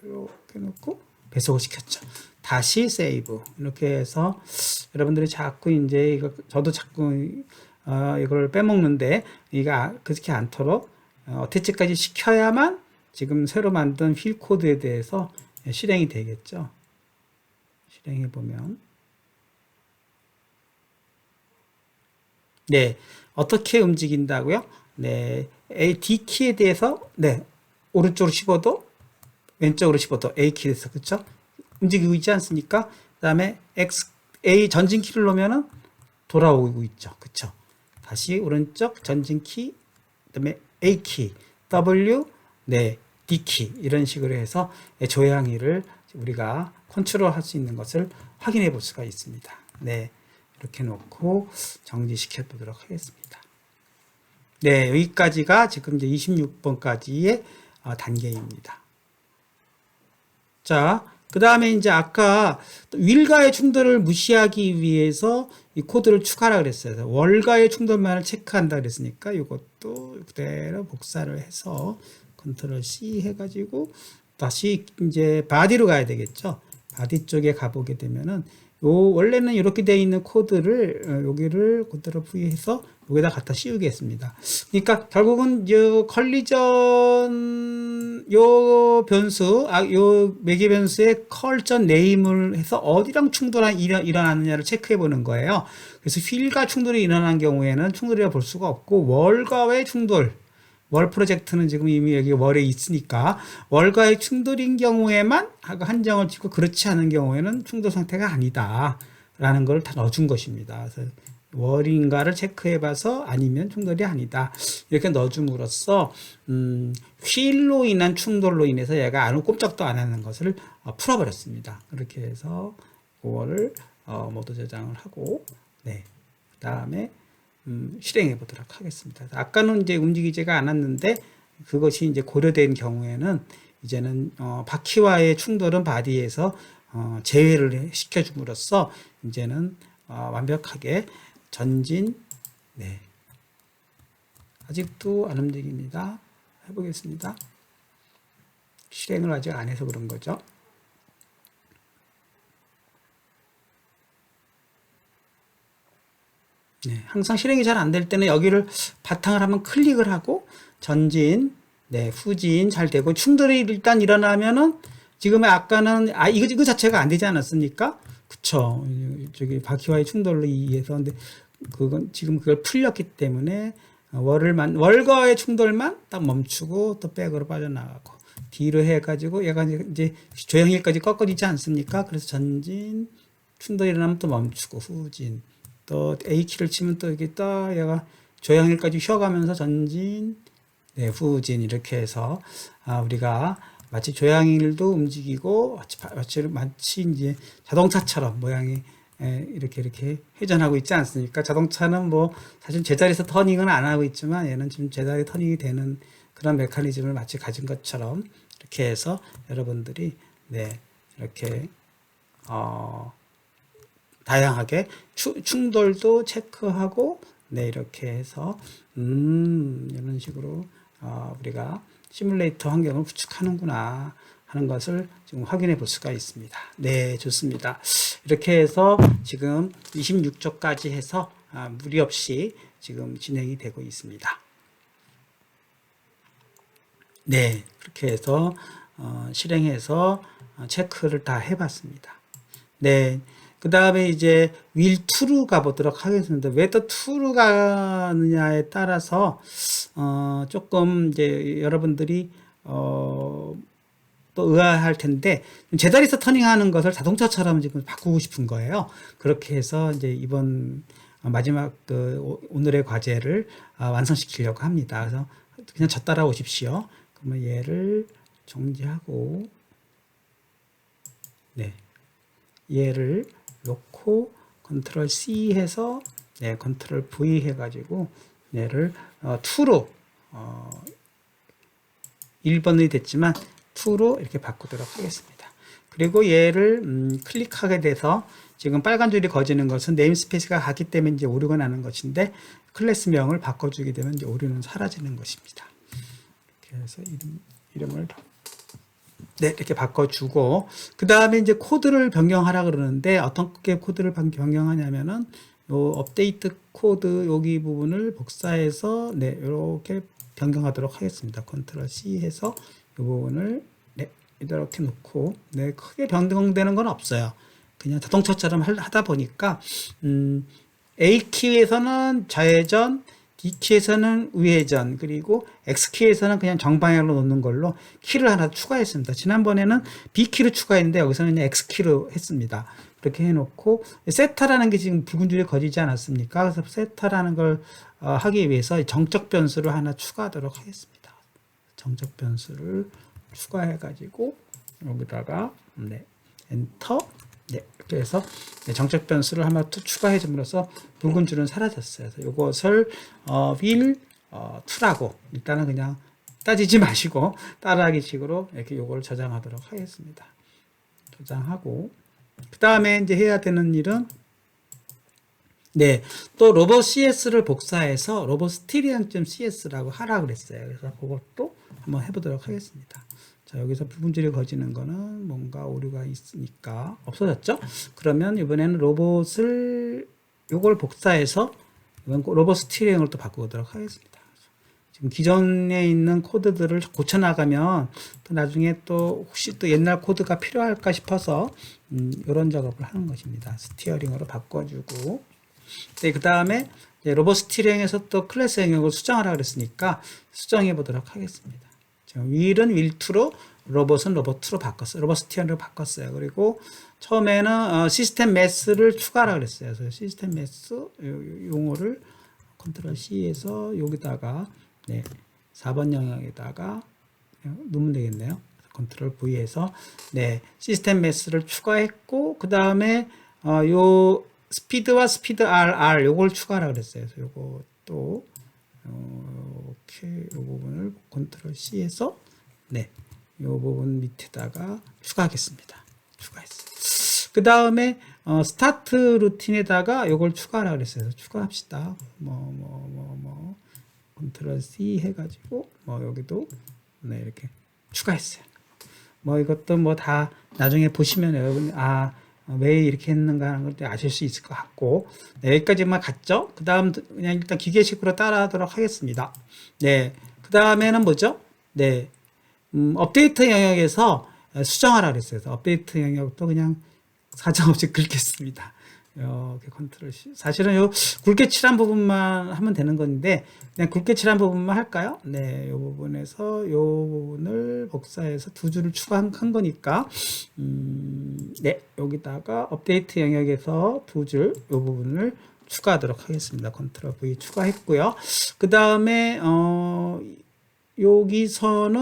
이렇게 놓고 배속을 시켰죠. 다시 세이브 이렇게 해서 여러분들이 자꾸 이제 이거 저도 자꾸 이걸 빼먹는데 이가 그렇게 않도록 어태치까지 시켜야만 지금 새로 만든 휠 코드에 대해서 실행이 되겠죠. 실행해 보면 네 어떻게 움직인다고요? 네 D키에 대해서 네 오른쪽으로 씹어도 왼쪽으로 씹어도 A키에서 그쵸? 움직이고 있지 않습니까? 그 다음에 A 전진키를 놓으면은 돌아오고 있죠. 그쵸? 다시 오른쪽 전진키, 그 다음에 A키, W, 네, D키 이런 식으로 해서 조향이를 우리가 컨트롤 할 수 있는 것을 확인해 볼 수가 있습니다. 네, 이렇게 놓고 정지시켜 보도록 하겠습니다. 네, 여기까지가 지금 이제 26번까지의 단계입니다. 자, 그 다음에 이제 아까 윌과의 충돌을 무시하기 위해서 이 코드를 추가하라 그랬어요. 월과의 충돌만을 체크한다 그랬으니까 이것도 그대로 복사를 해서 컨트롤 C 해가지고 다시 이제 바디로 가야 되겠죠. 바디 쪽에 가보게 되면은 원래는 이렇게 되어 있는 코드를 여기를 그대로 부여해서 여기다 갖다 씌우겠습니다. 그러니까 결국은 요 컬리전 요 변수 요 매개 변수의 컬전 네임을 해서 어디랑 충돌이 일어나느냐를 체크해 보는 거예요. 그래서 휠과 충돌이 일어난 경우에는 충돌이라 볼 수가 없고 월과의 충돌 월 프로젝트는 지금 이미 여기 월에 있으니까 월과의 충돌인 경우에만 하고 한정을 짓고 그렇지 않은 경우에는 충돌 상태가 아니다 라는 걸 다 넣어준 것입니다. 그래서 월인가를 체크해 봐서 아니면 충돌이 아니다 이렇게 넣어줌으로써 휠로 인한 충돌로 인해서 얘가 아무 꼼짝도 안 하는 것을 풀어버렸습니다. 그렇게 해서 그거를 모두 저장을 하고 네, 그 다음에 실행해 보도록 하겠습니다. 아까는 이제 움직이지가 않았는데 그것이 이제 고려된 경우에는 이제는 바퀴와의 충돌은 바디에서 제외를 시켜줌으로써 이제는 완벽하게 전진 네 아직도 안 움직입니다. 해보겠습니다. 실행을 아직 안 해서 그런 거죠. 네, 항상 실행이 잘 안 될 때는 여기를 바탕을 한번 클릭을 하고 전진, 네, 후진 잘 되고 충돌이 일단 일어나면은 지금 아까는 이거 자체가 안 되지 않았습니까? 그쵸? 저기 바퀴와의 충돌로 의해서 근데 그건 지금 그걸 풀렸기 때문에 월과의 충돌만 딱 멈추고 또 백으로 빠져나가고 뒤로 해가지고 얘가 이제 조형일까지 꺾어지지 않습니까? 그래서 전진 충돌이 일어나면 또 멈추고 후진 또 A키를 치면 또 이게 딱 얘가 조형일까지 쉬어가면서 전진 네, 후진 이렇게 해서 우리가 마치 조향일도 움직이고 마치 이제 자동차처럼 모양이 이렇게 회전하고 있지 않습니까? 자동차는 뭐 사실 제자리에서 터닝은 안 하고 있지만 얘는 지금 제자리 터닝이 되는 그런 메커니즘을 마치 가진 것처럼 이렇게 해서 여러분들이 네 이렇게 다양하게 충돌도 체크하고 네 이렇게 해서 이런 식으로 우리가 시뮬레이터 환경을 구축하는구나 하는 것을 지금 확인해 볼 수가 있습니다. 네, 좋습니다. 이렇게 해서 지금 26조까지 해서 무리 없이 지금 진행이 되고 있습니다. 네, 그렇게 해서 실행해서 체크를 다 해봤습니다. 네, 그 다음에 이제 윌 2로 가보도록 하겠습니다. 왜 또 2로 가느냐에 따라서 조금 이제 여러분들이 또 의아할 텐데 제자리에서 터닝하는 것을 자동차처럼 지금 바꾸고 싶은 거예요. 그렇게 해서 이제 이번 마지막 오늘의 과제를 완성시키려고 합니다. 그래서 그냥 저 따라오십시오. 그러면 얘를 정지하고 네, 얘를 놓고 컨트롤 C 해서 네, 컨트롤 V 해가지고 얘를 2로 1번이 됐지만 2로 이렇게 바꾸도록 하겠습니다. 그리고 얘를 클릭하게 돼서 지금 빨간 줄이 거지는 것은 네임스페이스가 같기 때문에 이제 오류가 나는 것인데 클래스명을 바꿔주게 되면 이제 오류는 사라지는 것입니다. 그래서 이름을 네, 이렇게 바꿔주고 그 다음에 이제 코드를 변경하라 그러는데 어떻게 코드를 변경하냐면은 요 업데이트 코드 여기 부분을 복사해서 네, 이렇게 변경하도록 하겠습니다. 컨트롤 C 해서 이 부분을 네, 이렇게 놓고 네, 크게 변경되는 건 없어요. 그냥 자동차처럼 하다 보니까 A키에서는 좌회전, D키에서는 우회전, 그리고 X키에서는 그냥 정방향으로 놓는 걸로 키를 하나 추가했습니다. 지난번에는 B키를 추가했는데 여기서는 그냥 X키로 했습니다. 그렇게 해놓고 세타라는 게 지금 붉은 줄이 거지지 않았습니까? 그래서 세타라는 걸 하기 위해서 정적 변수를 하나 추가하도록 하겠습니다. 정적 변수를 추가해가지고 여기다가 네, 엔터 네, 이렇게 해서 정적 변수를 하나 또 추가해 줌으로써 붉은 줄은 사라졌어요. 그래서 이것을 will to라고 일단은 그냥 따지지 마시고 따라하기 식으로 이렇게 요걸 저장하도록 하겠습니다. 저장하고 그 다음에 이제 해야 되는 일은 네, 또 로봇 CS를 복사해서 로봇 스티리앙.cs라고 하라 그랬어요. 그래서 그것도 한번 해보도록 하겠습니다. 자, 여기서 붉은 줄이 거지는 거는 뭔가 오류가 있으니까 없어졌죠? 그러면 이번에는 로봇을 요걸 복사해서 이번 로봇 스티리앙을 또 바꾸도록 하겠습니다. 지금 기존에 있는 코드들을 고쳐나가면 또 나중에 또 혹시 또 옛날 코드가 필요할까 싶어서 이런 작업을 하는 것입니다. 스티어링으로 바꿔주고 네, 그 다음에 로봇 스티어링에서 또 클래스 영역을 수정하라 그랬으니까 수정해 보도록 하겠습니다. will은 will2로 로봇은 로봇2로 바꿨어요. 로봇 스티어링으로 바꿨어요. 그리고 처음에는 시스템 매스를 추가하라 그랬어요. 그래서 시스템 매스 용어를 컨트롤 C에서 여기다가 네, 4번 영역에다가 넣으면 되겠네요. 컨트롤 V에서 네, 시스템 매스를 추가했고 그 다음에 요 스피드와 스피드 RR 요걸 추가하라 그랬어요. 그래서 요것도 이렇게 요 부분을 컨트롤 C에서 네, 요 부분 밑에다가 추가하겠습니다. 추가했어요. 그 다음에 스타트 루틴에다가 요걸 추가하라 그랬어요. 그래서 추가합시다. 컨트롤 C 해가지고 여기도 네, 이렇게 추가했어요. 이것도 다 나중에 보시면 여러분 왜 이렇게 했는가 하는 걸 아실 수 있을 것 같고 네, 여기까지만 갔죠. 그 다음 그냥 일단 기계식으로 따라하도록 하겠습니다. 네, 그 다음에는 뭐죠? 네, 업데이트 영역에서 수정하라 그랬어요. 그래서 업데이트 영역도 그냥 사정없이 긁겠습니다. 이렇게 컨트롤 C. 사실은 요 굵게 칠한 부분만 하면 되는 건데 그냥 굵게 칠한 부분만 할까요? 네, 요 부분에서 요 부분을 복사해서 두 줄을 추가한 거니까 네, 여기다가 업데이트 영역에서 두 줄 요 부분을 추가하도록 하겠습니다. 컨트롤 V 추가했고요. 그 다음에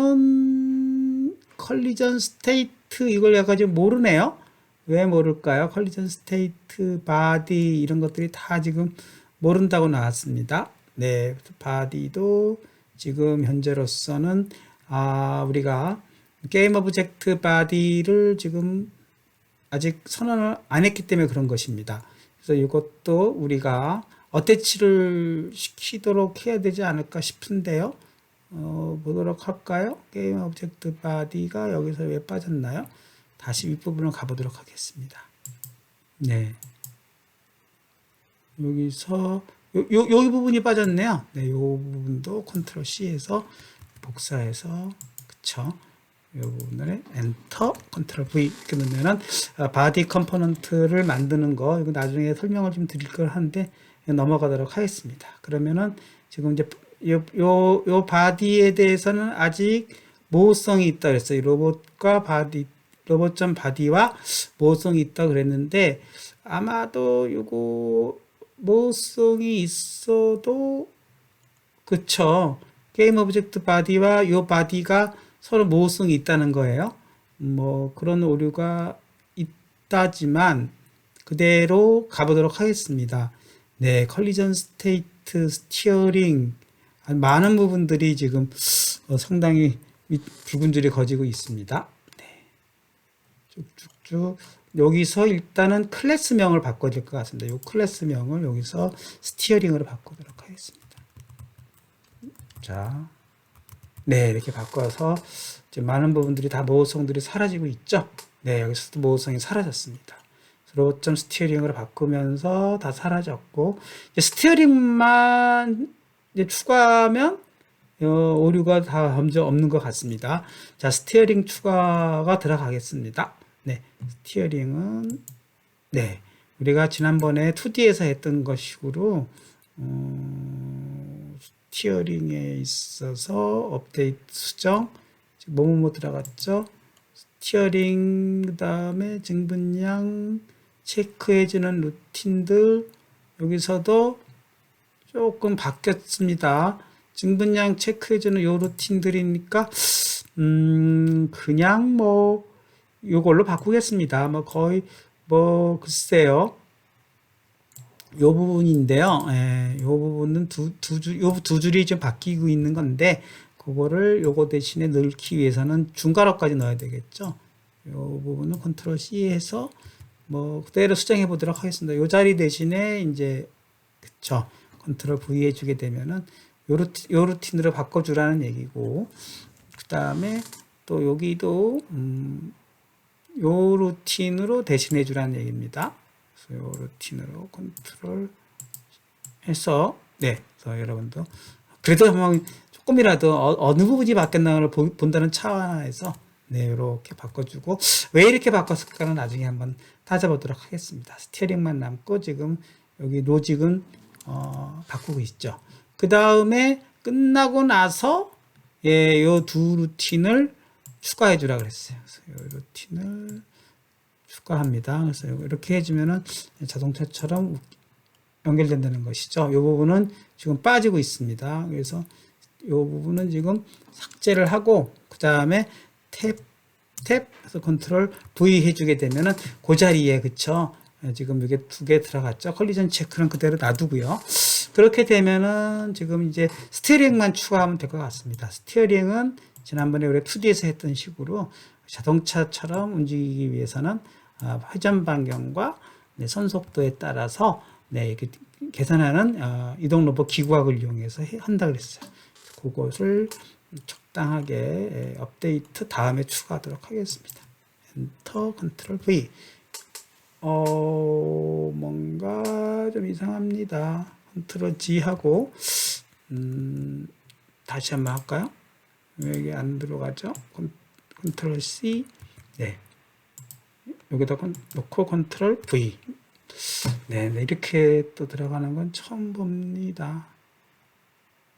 여기서는 컬리전 스테이트 이걸 약간 좀 모르네요. 왜 모를까요? 컬리전 스테이트, 바디 이런 것들이 다 지금 모른다고 나왔습니다. 네, 바디도 지금 현재로서는 우리가 게임 오브젝트 바디를 지금 아직 선언을 안 했기 때문에 그런 것입니다. 그래서 이것도 우리가 어태치를 시키도록 해야 되지 않을까 싶은데요. 보도록 할까요? 게임 오브젝트 바디가 여기서 왜 빠졌나요? 다시 윗부분을 가보도록 하겠습니다. 네. 여기서, 여기 부분이 빠졌네요. 네, 요 부분도 컨트롤 C에서 복사해서, 그쵸. 이 부분을 엔터, 컨트롤 V 이렇게 넣으면은, 바디 컴포넌트를 만드는 거, 이거 나중에 설명을 좀 드릴 걸 하는데, 넘어가도록 하겠습니다. 그러면은, 지금 이제, 요 바디에 대해서는 아직 모호성이 있다 그랬어요. 로봇 바디와 모호성이 있다 그랬는데, 아마도 요거 모호성이 있어도, 그쵸. 게임 오브젝트 바디와 요 바디가 서로 모호성이 있다는 거예요. 뭐 그런 오류가 있다지만 그대로 가보도록 하겠습니다. 네, 컬리전 스테이트 스티어링 많은 부분들이 지금 상당히 붉은 줄이 거지고 있습니다. 네, 쭉쭉쭉 여기서 일단은 클래스명을 바꿔야 될 것 같습니다. 요 클래스명을 여기서 스티어링으로 바꾸도록 하겠습니다. 자, 네, 이렇게 바꿔서 이제 많은 부분들이 다 모호성들이 사라지고 있죠. 네, 여기서도 모호성이 사라졌습니다. 로봇 스티어링으로 바꾸면서 다 사라졌고, 이제 스티어링만 이제 추가하면 오류가 다 먼저 없는 것 같습니다. 자, 스티어링 추가가 들어가겠습니다. 네, 스티어링은 네, 우리가 지난번에 2D에서 했던 것식으로 스티어링에 있어서 업데이트 수정 뭐뭐 들어갔죠. 스티어링 그 다음에 증분량 체크해주는 루틴들 여기서도 조금 바뀌었습니다. 증분량 체크해주는 요 루틴들이니까 그냥 뭐 요걸로 바꾸겠습니다. 뭐 거의 뭐 글쎄요. 요 부분인데요. 예, 요 부분은 요 두 줄이 좀 바뀌고 있는 건데, 그거를 요거 대신에 넣기 위해서는 중괄호까지 넣어야 되겠죠. 요 부분은 컨트롤 C 해서 뭐 그대로 수정해 보도록 하겠습니다. 요 자리 대신에 이제 그쵸. 컨트롤 V 해주게 되면은 요 루틴으로 바꿔주라는 얘기고, 그 다음에 또 여기도 요 루틴으로 대신해 주라는 얘기입니다. 요 루틴으로 컨트롤 해서 네, 그래서 여러분도 그래도 한번 조금이라도 어느 부분이 바뀌었나를 본다는 차원에서 네, 이렇게 바꿔주고, 왜 이렇게 바꿨을까는 나중에 한번 따져보도록 하겠습니다. 스티어링만 남고 지금 여기 로직은 바꾸고 있죠. 그 다음에 끝나고 나서 예, 요 두 루틴을 추가해 주라 그랬어요. 그래서 요 루틴을 추가합니다. 그래서 이렇게 해주면은 자동차처럼 연결된다는 것이죠. 이 부분은 지금 빠지고 있습니다. 그래서 이 부분은 지금 삭제를 하고, 그 다음에 탭 해서 컨트롤 V 해주게 되면은 그 자리에, 그쵸? 지금 이게 두 개 들어갔죠. 컬리전 체크는 그대로 놔두고요. 그렇게 되면은 지금 이제 스티어링만 추가하면 될 것 같습니다. 스티어링은 지난번에 우리 2D에서 했던 식으로 자동차처럼 움직이기 위해서는 회전 반경과 선속도에 따라서 네, 이렇게 계산하는 이동 로봇 기구학을 이용해서 한다 그랬어요. 그것을 적당하게 업데이트 다음에 추가하도록 하겠습니다. 엔터 컨트롤 V. 뭔가 좀 이상합니다. 컨트롤 G 하고 다시 한번 할까요? 왜 이게 안 들어가죠? 컨트롤 C. 네. 여기다 놓고 컨트롤 V. 네, 이렇게 또 들어가는 건 처음 봅니다.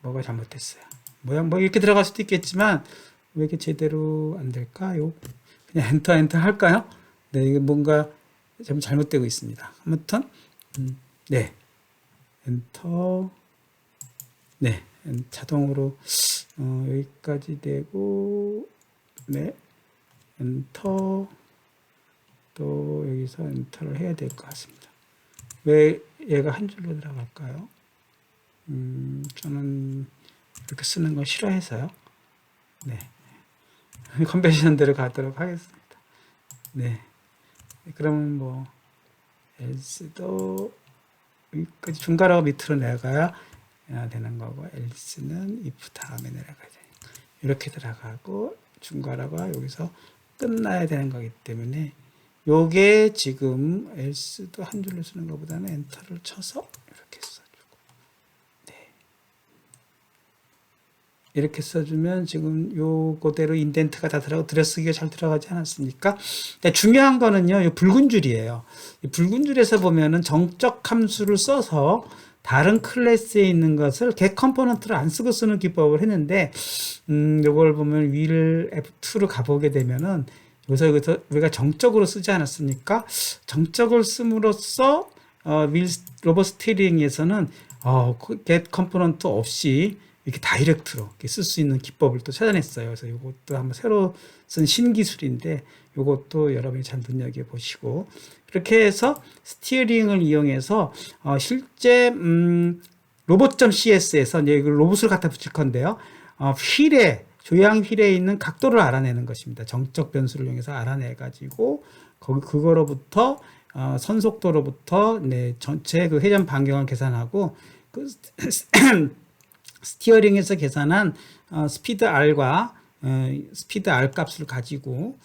뭐가 잘못됐어요? 뭐 이렇게 들어갈 수도 있겠지만 왜 이렇게 제대로 안 될까요? 그냥 엔터 할까요? 네, 이게 뭔가 좀 잘못되고 있습니다. 아무튼 네, 엔터. 네, 자동으로 여기까지 되고, 네, 엔터. 또 여기서 엔터를 해야 될 것 같습니다. 왜 얘가 한 줄로 들어갈까요? 저는 이렇게 쓰는 거 싫어해서요. 네. 컨벤션대로 가도록 하겠습니다. 네. 그러면 뭐, else도 여기까지 중괄호 밑으로 내려가야 되는 거고, else는 if 다음에 내려가야 되니까. 이렇게 들어가고, 중괄호가 여기서 끝나야 되는 거기 때문에, 요게 지금 else도 한 줄로 쓰는 것보다는 엔터를 쳐서 이렇게 써주고, 네. 이렇게 써주면 지금 요거대로 인덴트가 다 들어쓰기가 잘 들어가지 않았습니까? 중요한 거는요, 이 붉은 줄이에요. 이 붉은 줄에서 보면은 정적 함수를 써서 다른 클래스에 있는 것을 get 컴포넌트를 안 쓰고 쓰는 기법을 했는데, 이걸 보면 윌 F2로 가보게 되면은, 여기서 우리가 정적으로 쓰지 않았습니까? 정적을 씀으로써, 윌 로봇 스티어링에서는, get 컴포넌트 없이 이렇게 다이렉트로 이렇게 쓸 수 있는 기법을 또 찾아냈어요. 그래서 이것도 한번 새로 쓴 신기술인데, 이것도 여러분이 잘 눈여겨보시고, 그렇게 해서 스티어링을 이용해서, 실제, 로봇.cs에서 이제 로봇을 갖다 붙일 건데요. 조향 휠에 있는 각도를 알아내는 것입니다. 정적 변수를 이용해서 알아내가지고, 그거로부터, 선속도로부터, 네, 전체 그 회전 반경을 계산하고, 그, 스티어링에서 계산한, 스피드 R과, 스피드 R 값을 가지고,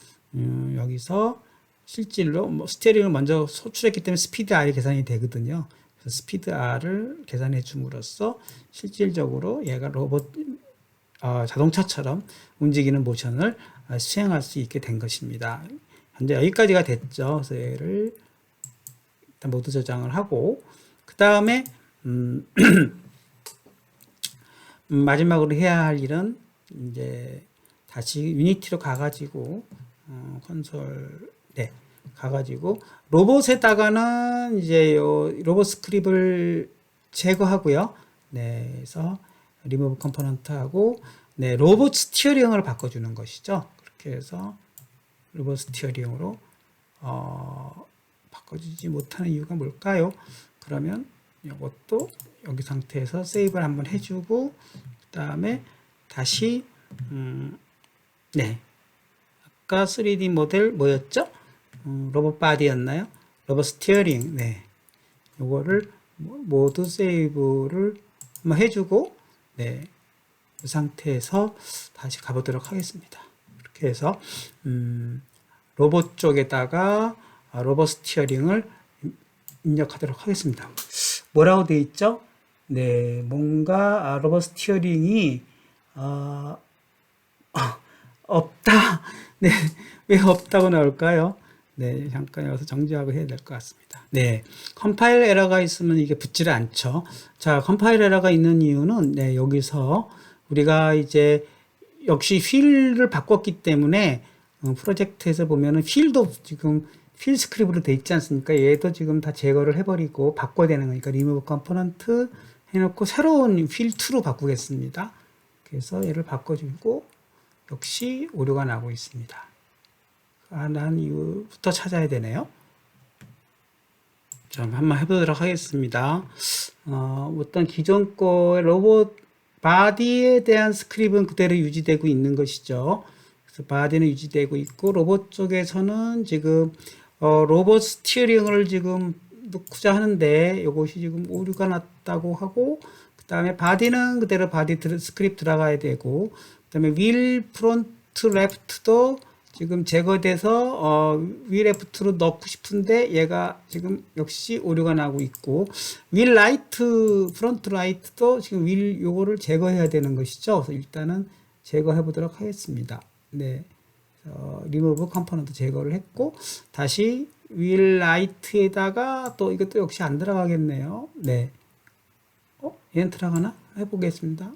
여기서 실질로 스티어링을 먼저 소출했기 때문에 스피드 R이 계산이 되거든요. 그래서 스피드 R을 계산해 줌으로써 실질적으로 얘가 로봇, 자동차처럼 움직이는 모션을 수행할 수 있게 된 것입니다. 현재 여기까지가 됐죠. 그래서 얘를 일단 모두 저장을 하고, 그 다음에, 마지막으로 해야 할 일은 이제 다시 유니티로 가가지고, 콘솔, 네, 가가지고, 로봇에다가는 이제 로봇 스크립을 제거하고요. 네, 그래서 리무브 컴포넌트 하고, 네, 로봇 스티어링을 바꿔주는 것이죠. 그렇게 해서 로봇 스티어링으로, 바꿔주지 못하는 이유가 뭘까요? 그러면 이것도 여기 상태에서 세이브를 한번 해주고, 그 다음에 다시, 네. 아까 3D 모델 뭐였죠? 로봇 바디였나요? 로봇 스티어링. 네. 요거를 모두 세이브를 한번 해주고, 네. 이 상태에서 다시 가보도록 하겠습니다. 이렇게 해서, 로봇 쪽에다가 로봇 스티어링을 입력하도록 하겠습니다. 뭐라고 되어 있죠? 네. 뭔가 로봇 스티어링이, 없다. 네. 왜 없다고 나올까요? 네. 잠깐 여기서 정지하고 해야 될 것 같습니다. 네. 컴파일 에러가 있으면 이게 붙지를 않죠. 자, 컴파일 에러가 있는 이유는, 네. 여기서 우리가 이제 역시 휠을 바꿨기 때문에, 프로젝트에서 보면은 휠도 지금 휠 스크립트로 돼 있지 않습니까? 얘도 지금 다 제거를 해버리고 바꿔야 되는 거니까 리무브 컴포넌트 해놓고 새로운 휠2로 바꾸겠습니다. 그래서 얘를 바꿔주고, 역시 오류가 나고 있습니다. 난 이유부터 찾아야 되네요. 자, 한번 해보도록 하겠습니다. 어떤 기존 거의 로봇 바디에 대한 스크립트는 그대로 유지되고 있는 것이죠. 그래서 바디는 유지되고 있고, 로봇 쪽에서는 지금, 로봇 스티어링을 지금 넣고자 하는데, 이것이 지금 오류가 났다고 하고, 그 다음에 바디는 그대로 바디 스크립트 들어가야 되고, 그 다음에 윌 프론트 레프트도 지금 제거돼서 윌 레프트로 넣고 싶은데 얘가 지금 역시 오류가 나고 있고, 윌 라이트 프론트 라이트도 지금 윌 요거를 제거해야 되는 것이죠. 그래서 일단은 제거해 보도록 하겠습니다. 네, 리무브 컴포넌트 제거를 했고, 다시 윌 라이트에다가 또 이것도 역시 안 들어가겠네요. 네, 얘는 들어가나 해보겠습니다.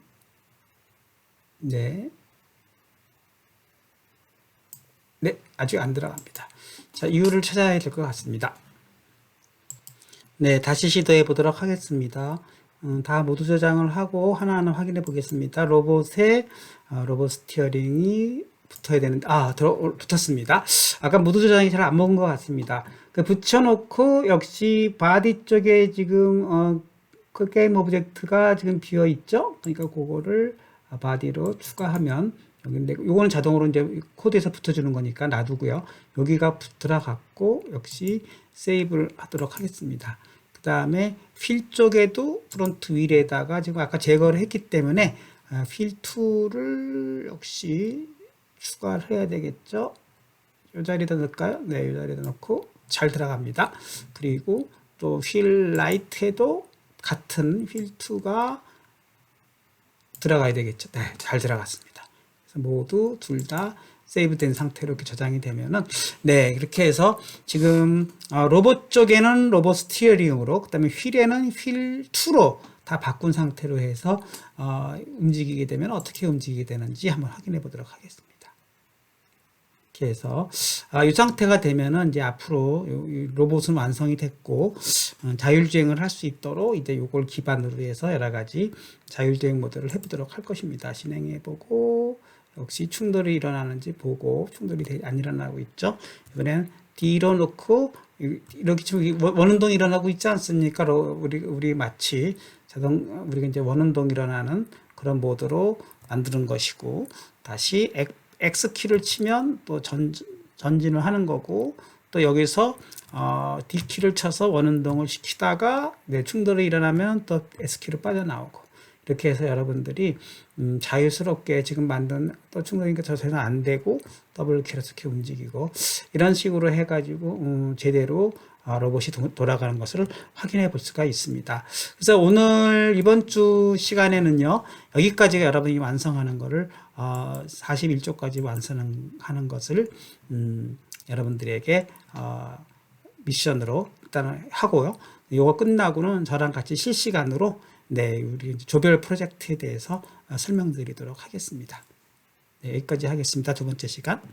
네. 네, 아직 안 들어갑니다. 자, 이유를 찾아야 될 것 같습니다. 네, 다시 시도해 보도록 하겠습니다. 다 모두 저장을 하고 하나하나 확인해 보겠습니다. 로봇에 로봇 스티어링이 붙어야 되는데, 붙었습니다. 아까 모두 저장이 잘 안 먹은 것 같습니다. 붙여놓고 역시 바디 쪽에 지금 그 게임 오브젝트가 지금 비어 있죠. 그러니까 그거를 바디로 추가하면, 여기인데 요거는 자동으로 이제 코드에서 붙여주는 거니까 놔두고요. 여기가 들어갔고, 역시 세이브를 하도록 하겠습니다. 그 다음에 휠 쪽에도 프론트 휠에다가 지금 아까 제거를 했기 때문에 휠2를 역시 추가를 해야 되겠죠. 이 자리에다 넣을까요? 네, 이 자리에다 넣고 잘 들어갑니다. 그리고 또 휠 라이트에도 같은 휠2가 들어가야 되겠죠. 네, 잘 들어갔습니다. 그래서 모두 둘 다 세이브된 상태로 이렇게 저장이 되면은 네 이렇게 해서 지금 로봇 쪽에는 로봇 스티어링으로 그다음에 휠에는 휠 2로 다 바꾼 상태로 해서 움직이게 되면 어떻게 움직이게 되는지 한번 확인해 보도록 하겠습니다. 이렇게 해서 이 상태가 되면은 이제 앞으로 이 로봇은 완성이 됐고 자율주행을 할 수 있도록 이제 요걸 기반으로 해서 여러 가지 자율주행 모드를 해보도록 할 것입니다. 진행해 보고 역시 충돌이 일어나는지 보고 충돌이 안 일어나고 있죠. 이번엔 뒤로 놓고 이렇게 지금 원운동 일어나고 있지 않습니까? 우리 마치 우리가 이제 원운동 일어나는 그런 모드로 만드는 것이고 다시 X키를 치면 또 전진을 하는 거고 또 여기서 D키를 쳐서 원운동을 시키다가 충돌이 일어나면 또 S키로 빠져나오고 이렇게 해서 여러분들이 자유스럽게 지금 만든 또 충돌이니까 저서는 안 되고 W키로 이렇게 움직이고 이런 식으로 해가지고 제대로 로봇이 돌아가는 것을 확인해 볼 수가 있습니다. 그래서 이번 주 시간에는요, 여기까지가 여러분이 완성하는 것을, 41조까지 완성하는 것을, 여러분들에게, 미션으로 일단 하고요. 이거 끝나고는 저랑 같이 실시간으로, 우리 조별 프로젝트에 대해서 설명드리도록 하겠습니다. 여기까지 하겠습니다. 두 번째 시간.